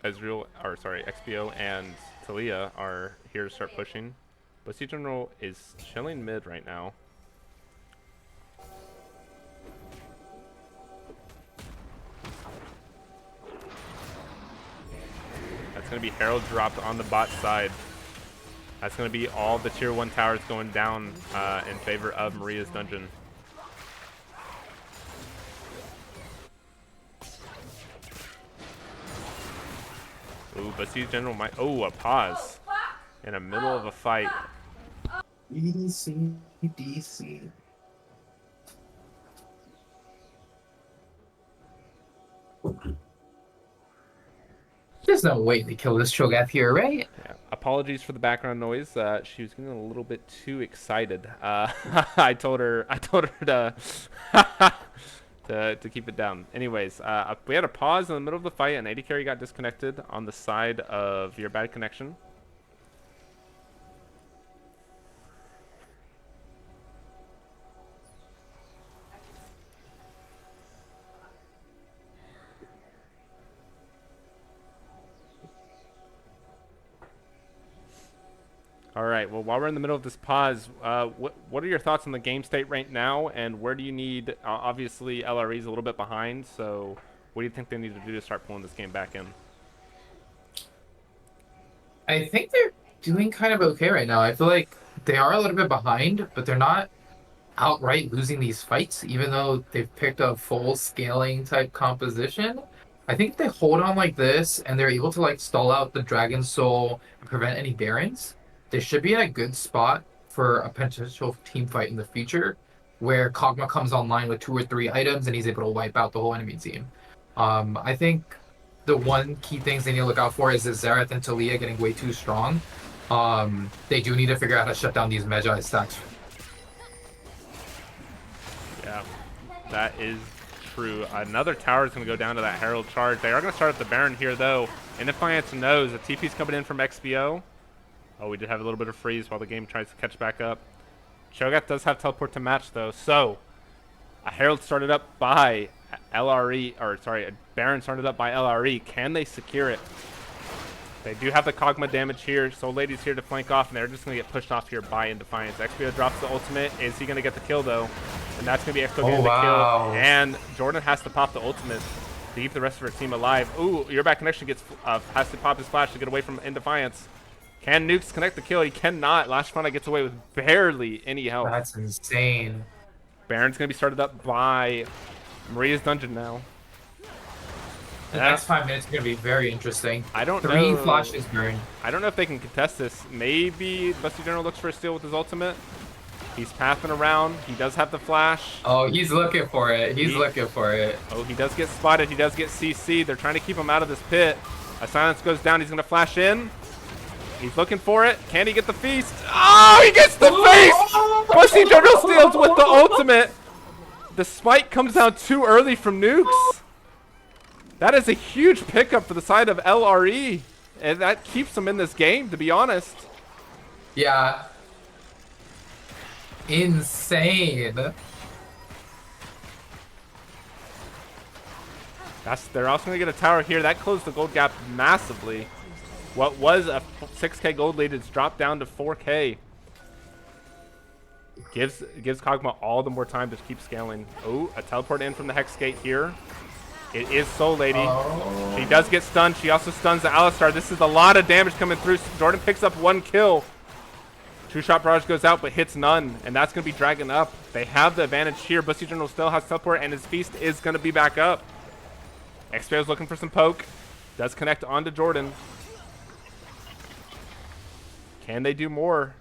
XPO and Talia are here to start pushing. But Sea General is chilling mid right now. That's going to be Herald dropped on the bot side. That's going to be all the tier 1 towers going down in favor of Maria's Dungeon. Ooh, but Sea General might... a pause in the middle of a fight. DC. There's no way to kill this Cho'Gath here, right? Yeah. Apologies for the background noise. She was getting a little bit too excited. I told her to to keep it down. Anyways, we had a pause in the middle of the fight, and AD carry got disconnected on the side of your bad connection. All right. Well, while we're in the middle of this pause, what are your thoughts on the game state right now, and where do you need? Obviously, LRE is a little bit behind. So, what do you think they need to do to start pulling this game back in? I think they're doing kind of okay right now. I feel like they are a little bit behind, but they're not outright losing these fights, even though they've picked a full scaling type composition. I think if they hold on like this and they're able to like stall out the Dragon Soul and prevent any Barons, they should be in a good spot for a potential team fight in the future where Kog'Maw comes online with 2 or 3 items and he's able to wipe out the whole enemy team. I think the one key things they need to look out for is the Xerath and Talia getting way too strong. They do need to figure out how to shut down these Magi stacks. Yeah, that is true. Another tower is going to go down to that Herald charge. They are going to start at the Baron here, though. And Defiance knows the TP's coming in from XBO. Oh, we did have a little bit of freeze while the game tries to catch back up. Cho'Gath does have teleport to match, though. So, a Herald started up by LRE, or sorry, a Baron started up by LRE. Can they secure it? They do have the Kog'Maw damage here. Soul Lady's here to flank off, and they're just going to get pushed off here by Defiance. XBO drops the ultimate. Is he going to get the kill, though? And that's going to be XBO getting the kill. And Jordan has to pop the ultimate to keep the rest of her team alive. Ooh, your back connection gets has to pop his flash to get away from Defiance. Can Nukes connect the kill? He cannot. Last Fauna gets away with barely any health. That's insane. Baron's going to be started up by Maria's Dungeon now. The next 5 minutes are going to be very interesting. I don't know. 3 flashes burn. I don't know if they can contest this. Maybe Busty General looks for a steal with his ultimate. He's pathing around. He does have the flash. Oh, he's looking for it. He's looking for it. Oh, he does get spotted. He does get CC. They're trying to keep him out of this pit. A silence goes down. He's going to flash in. He's looking for it. Can he get the feast? Oh, he gets the feast! Busty General steals with the ultimate. The spike comes down too early from Nukes. That is a huge pickup for the side of LRE. And that keeps them in this game, to be honest. Yeah. Insane. They're also going to get a tower here. That closed the gold gap massively. What was a 6K gold lead is dropped down to 4K. Gives Kog'Maw all the more time to keep scaling. Oh, a teleport in from the Hex Gate here. It is Soul Lady. Oh. She does get stunned. She also stuns the Alistar. This is a lot of damage coming through. Jordan picks up 1 kill. True Shot Barrage goes out, but hits none. And that's going to be dragging up. They have the advantage here. Busty General still has teleport, and his feast is going to be back up. XPO's looking for some poke. Does connect onto Jordan. Can they do more?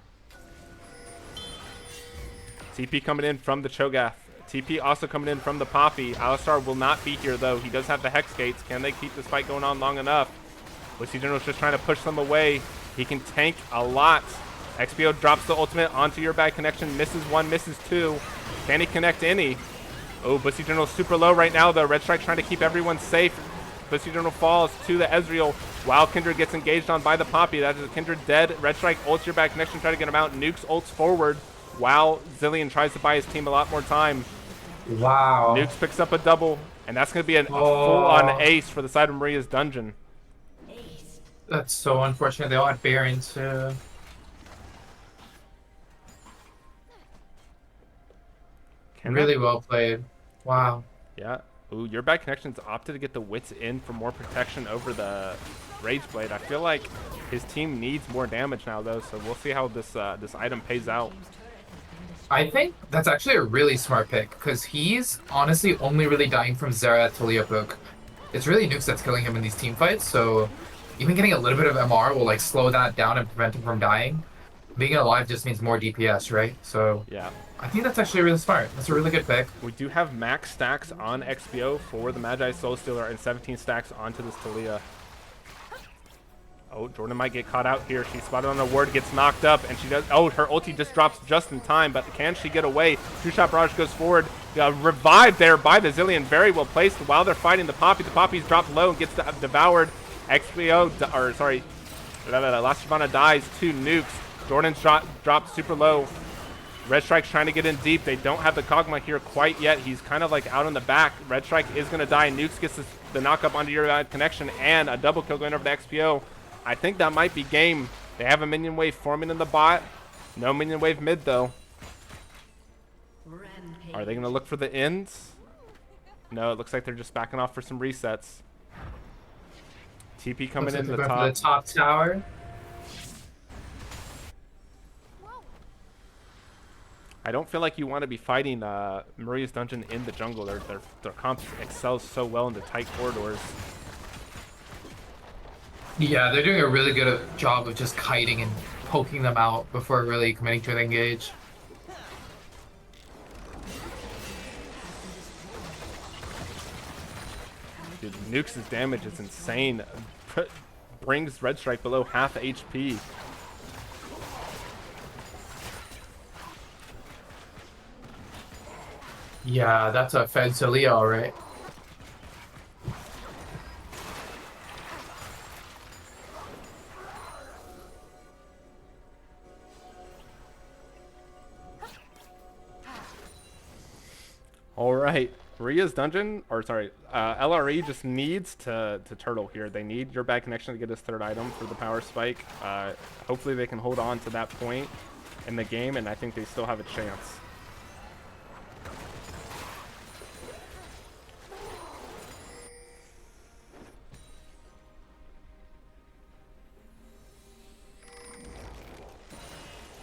TP coming in from the Cho'Gath. TP also coming in from the Poppy. Alistar will not be here, though. He does have the Hex Gates. Can they keep this fight going on long enough? Busty General's just trying to push them away. He can tank a lot. XPO drops the ultimate onto your bad connection. Misses 1, misses 2. Can he connect any? Oh, Busty General's super low right now, though. Red Strike trying to keep everyone safe. Busty General falls to the Ezreal while Kindred gets engaged on by the Poppy. That is Kindred dead. Red Strike ults your back connection, try to get him out. Nukes ults forward while Zillion tries to buy his team a lot more time. Wow. Nukes picks up a double, and that's going to be a full-on ace for the side of Maria's Dungeon. That's so unfortunate. They all had Baron too. Really well played. Wow. Yeah. Ooh, your bad connections opted to get the Wits in for more protection over the Rage Blade. I feel like his team needs more damage now, though, so we'll see how this this item pays out. I think that's actually a really smart pick, because he's honestly only really dying from Xerath Talia poke. It's really Nukes that's killing him in these team fights, so even getting a little bit of MR will like slow that down and prevent him from dying. Being alive just means more DPS, right? So yeah, I think that's actually really smart. That's a really good pick. We do have max stacks on XBO for the Magi Soul Stealer and 17 stacks onto this Talia. Oh, Jordan might get caught out here. She's spotted on a ward, gets knocked up, and she does. Oh, her ulti just drops just in time, but can she get away? Two-shot barrage goes forward. Revived there by the Zillion. Very well placed while they're fighting the Poppy. The Poppy's dropped low and gets devoured. Last Shyvana dies. 2 nukes. Jordan's dropped super low. Red Strike's trying to get in deep. They don't have the Kog'Maw here quite yet. He's kind of like out in the back. Red Strike is going to die. Nukes gets the knock up onto your connection and a double kill going over to XPO. I think that might be game. They have a minion wave forming in the bot. No minion wave mid though. Rampage. Are they going to look for the ends? No, it looks like they're just backing off for some resets. TP coming in the top. The top tower. I don't feel like you want to be fighting Maria's Dungeon in the jungle. Their comp excels so well in the tight corridors. Yeah, they're doing a really good job of just kiting and poking them out before really committing to the engage. Dude, Nukes' damage is insane. Brings Red Strike below half HP. Yeah, that's a Fed to Leo, right? All right, Maria's Dungeon, or sorry, LRE just needs to turtle here. They need your bad connection to get his 3rd item for the power spike. Hopefully they can hold on to that point in the game, and I think they still have a chance.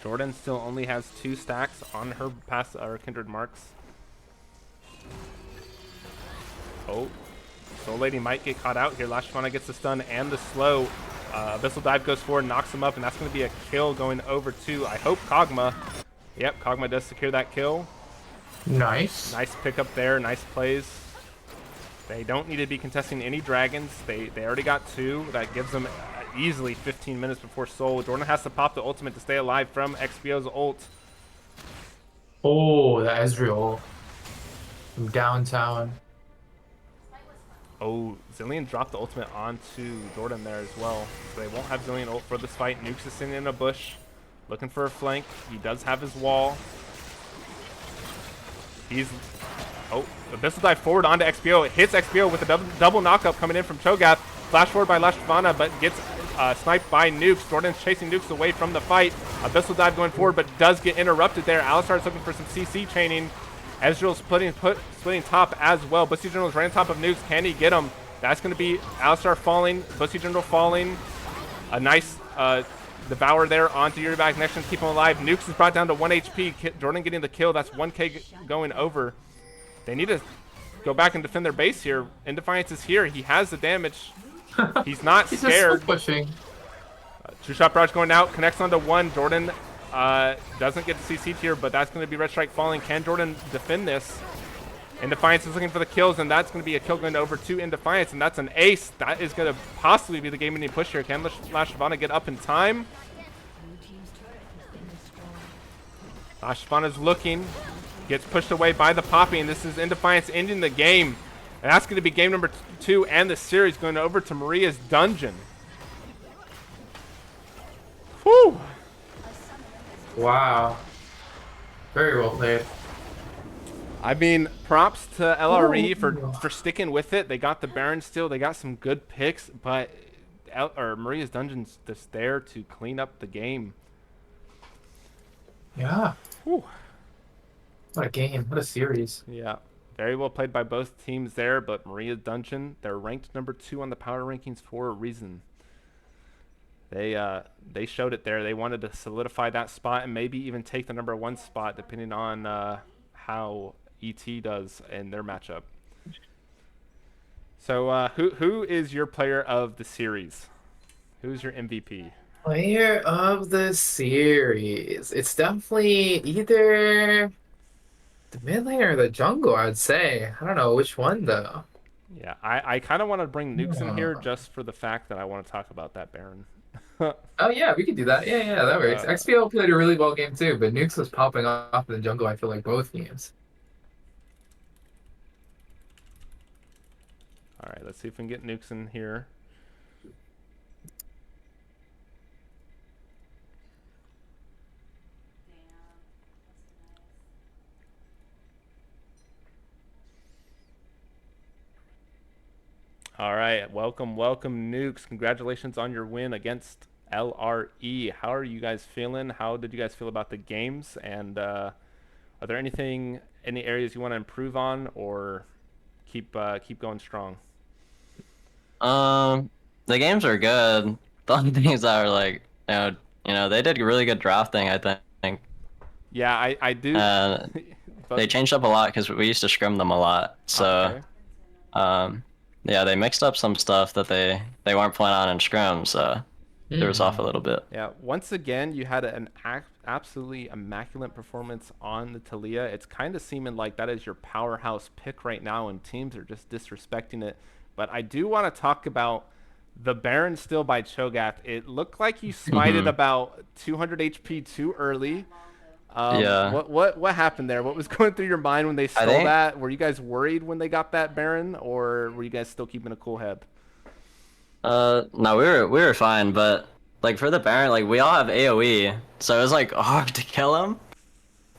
Jordan still only has 2 stacks on her kindred marks. Oh, Soul Lady might get caught out here. Last Shyvana gets the stun and the slow. Abyssal Dive goes forward, knocks him up, and that's going to be a kill going over to, I hope, Kog'Maw. Yep, Kog'Maw does secure that kill. Nice. Nice pickup there, nice plays. They don't need to be contesting any dragons. They already got 2. That gives them easily 15 minutes before Soul. Jordan has to pop the ultimate to stay alive from XPO's ult. Oh, the Ezreal from downtown. Oh, Zillion dropped the ultimate onto Jordan there as well. So they won't have Zillion ult for this fight. Nukes is sitting in a bush, looking for a flank. He does have his wall. He's... Oh, Abyssal Dive forward onto XPO. It hits XPO with a double knockup coming in from Cho'Gath. Flash forward by Lashvana, but gets sniped by Nukes. Jordan's chasing Nukes away from the fight. Abyssal Dive going forward, but does get interrupted there. Alistar's looking for some CC chaining. Ezreal's splitting top as well. Bussy General's right on top of Nukes. Can he get him? That's going to be Alistar falling. Bussy General falling. A nice devour there onto your back connection to keep him alive. Nukes is brought down to 1 HP. Jordan getting the kill. That's 1k going over. They need to go back and defend their base here. Indefiance is here. He has the damage. He's not He's scared. just pushing. 2-shot barrage going out. Connects onto 1. Jordan doesn't get the CC here, but that's going to be Red Strike falling. Can Jordan defend this? Indefiance is looking for the kills, and that's going to be a kill going over to Indefiance, and that's an ace. That is going to possibly be the game-winning push here. Can Last Shyvana get up in time? Last Shyvana's looking. Gets pushed away by the Poppy, and this is Indefiance ending the game. And that's going to be game number 2 and the series going over to Maria's Dungeon. Whew! Wow. Very well played. I mean, props to LRE for sticking with it. They got the Baron still. They got some good picks, but Maria's Dungeon's just there to clean up the game. Yeah. Whew. What a game. What a series. Yeah. Very well played by both teams there, but Maria's Dungeon, they're ranked number 2 on the power rankings for a reason. They showed it there. They wanted to solidify that spot and maybe even take the number 1 spot depending on how ET does in their matchup. So who is your player of the series? Who's your MVP? Player of the series. It's definitely either the mid lane or the jungle, I'd say. I don't know which one though. Yeah, I kind of want to bring Nukes in here just for the fact that I want to talk about that Baron. Oh yeah, we could do that. Yeah, that works. Uh, XPL played a really well game too, but Nukes was popping off in the jungle, I feel like both games. all right, let's see if we can get nukes in here. All right, welcome, nukes. Congratulations on your win against LRE. How are you guys feeling? How did you guys feel about the games? And are there any areas you want to improve on, or keep going strong? Um, the games are good. The only things that are like, they did really good drafting, I think. Yeah, I do. And But they changed up a lot because we used to scrim them a lot. So, okay. um, yeah, they mixed up some stuff that they weren't playing on in scrim, so it was off a little bit. Yeah, once again, you had an absolutely immaculate performance on the Talia. It's kind of seeming like that is your powerhouse pick right now, and teams are just disrespecting it. But I do want to talk about the Baron still by Cho'Gath. It looked like you smited about 200 HP too early. Yeah. What happened there? What was going through your mind when they I stole think that? Were you guys worried when they got that Baron, or were you guys still keeping a cool head? no, we were fine, but like for the Baron, like we all have AoE, so it was like hard to kill him.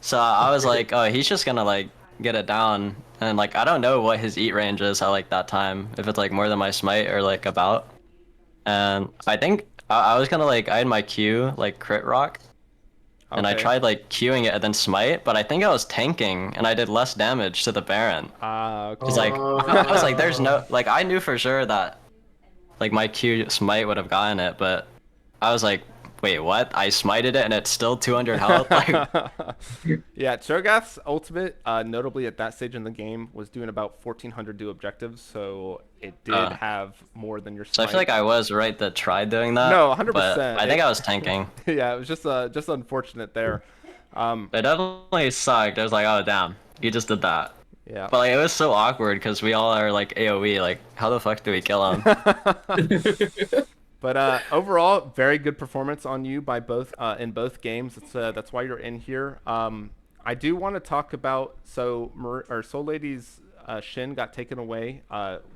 So I was like, oh, he's just gonna like get it down, and like I don't know what his eat range is at like that time, if it's like more than my smite or like about. And I think I was gonna like I had my Q like crit rock, and I Okay. tried like queuing it and then smite, but I think I was tanking and I did less damage to the Baron. Okay. Cause like I was like, there's no like I knew for sure that like my Q smite would have gotten it, but I was like, wait, what? I smited it and it's still 200 health. Like, Yeah, Cho'Gath's ultimate, notably at that stage in the game, was doing about 1,400 do objectives, so it did have more than your so I smite. feel like I was right to try doing that. No, But 100%. I think I was tanking. Yeah, it was just unfortunate there. It definitely sucked. I was like, oh damn, you just did that. Yeah. But like it was so awkward because we all are like AoE. Like, how the fuck do we kill him? But overall, very good performance on you by both in both games. That's why you're in here. I do want to talk about Soul Lady's Shin got taken away,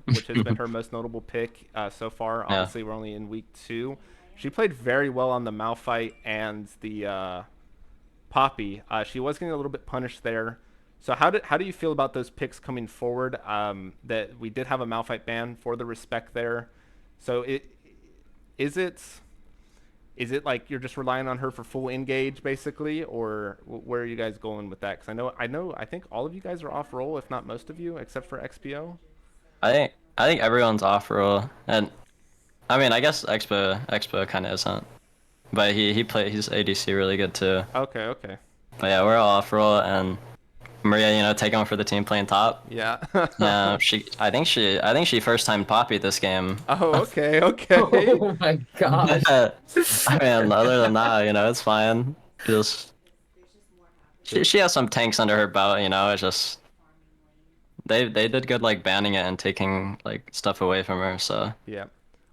which has been her most notable pick so far. Yeah. Obviously, we're only in week 2. She played very well on the Malphite and the Poppy. She was getting a little bit punished there. So how do you feel about those picks coming forward? That we did have a Malphite ban for the respect there. So is it like you're just relying on her for full engage basically, or where are you guys going with that? Because I think all of you guys are off roll, if not most of you, except for XPO. I think everyone's off roll, and I mean I guess Expo kind of isn't, but he's ADC really good too. Okay. But yeah, we're all off roll, and Maria, taking on for the team playing top. Yeah. Yeah, I think she first time Poppy this game. Oh, okay. Oh my gosh. I mean, other than that, it's fine. Just she has some tanks under her belt, it's just they did good like banning it and taking like stuff away from her. So Yeah.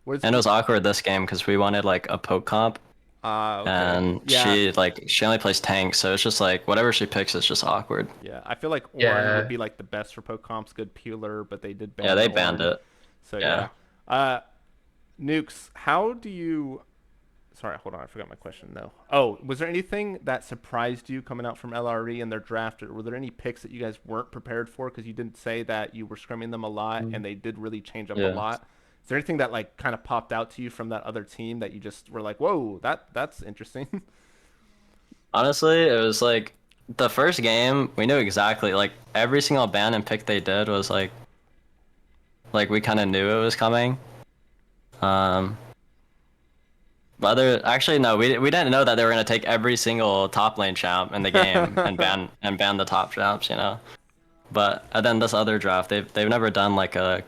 and it was awkward this game because we wanted like a poke comp. Okay. And Yeah. she only plays tank, so it's just like whatever she picks is just awkward. Yeah, I feel like Ornn Yeah. would be like the best for poke comps, good peeler, but they did ban Yeah, they Ornn. banned it. So Yeah. Nukes, how do you? Sorry, hold on, I forgot my question. No. Oh, was there anything that surprised you coming out from LRE and their draft? Or were there any picks that you guys weren't prepared for? Because you didn't say that you were scrimming them a lot, and they did really change up a Yeah. lot. Is there anything that like kind of popped out to you from that other team that you just were like, whoa, that's interesting? Honestly, it was like the first game we knew exactly like every single ban and pick they did was like we kind of knew it was coming. Actually no, we didn't know that they were gonna take every single top lane champ in the game and ban the top champs, But and then this other draft, they've never done like a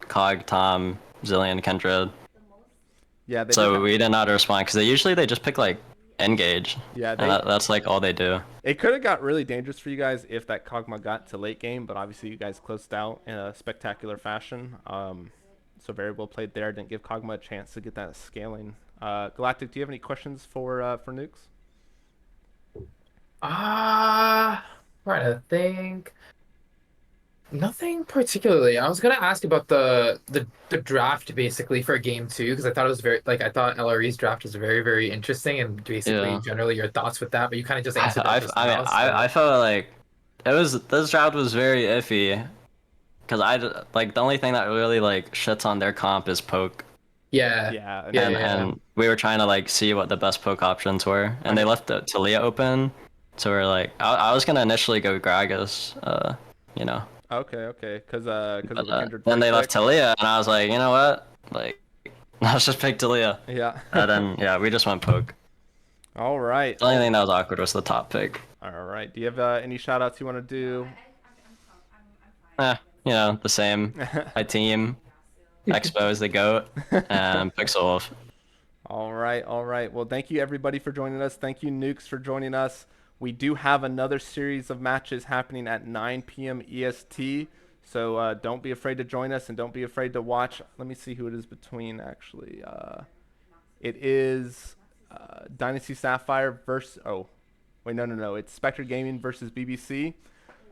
Cog, Tom, Zillion, Kindred. Yeah. So we didn't know how to respond because they just pick like engage. Yeah, and that's like all they do. It could have got really dangerous for you guys if that Kog'Maw got to late game, but obviously you guys closed out in a spectacular fashion. So very well played there. Didn't give Kog'Maw a chance to get that scaling. Galactic, do you have any questions for Nukes? Trying to think. Nothing particularly. I was gonna ask about the draft basically for game two because I thought it was very like I thought LRE's draft was very interesting and basically Yeah. generally your thoughts with that, but you kind of just answered that just I mean, now. So I felt like this draft was very iffy because like the only thing that really like shits on their comp is poke, yeah, Yeah, yeah, and we were trying to like see what the best poke options were, and they left the Talia open, so we're like, I was gonna initially go Gragas, you know, okay, because of but the Kindred then first they left pick. Talia, and I was like, you know what, like let's just pick Talia, Yeah. and then yeah, we just went poke. All right. The only thing that was awkward was the top pick. All right. Do you have any shout outs you want to do? You know, the same. My team, Expo is the GOAT, and Pixel Wolf. All right, all right. Well, thank you everybody for joining us. Thank you Nukes for joining us. We do have another series of matches happening at 9 p.m. EST, so don't be afraid to join us and don't be afraid to watch. Let me see who it is between actually. It is Dynasty Sapphire versus. Oh, wait, no. It's Spectre Gaming versus BBC.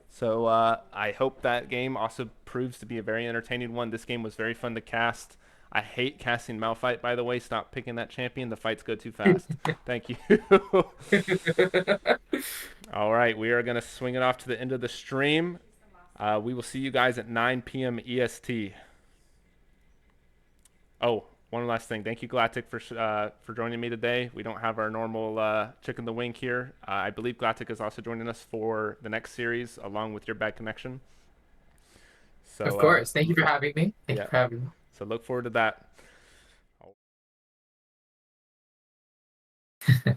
So I hope that game also proves to be a very entertaining one. This game was very fun to cast. I hate casting Malphite, by the way. Stop picking that champion. The fights go too fast. Thank you. yeah. All right, we are going to swing it off to the end of the stream. We will see you guys at 9 p.m. EST. Oh, one last thing. Thank you, Galactic, for joining me today. We don't have our normal Chicken the Wing here. I believe Galactic is also joining us for the next series, along with your bad connection. So, Of course. Thank you for having me. Thank yeah. you for having So look forward to that. me.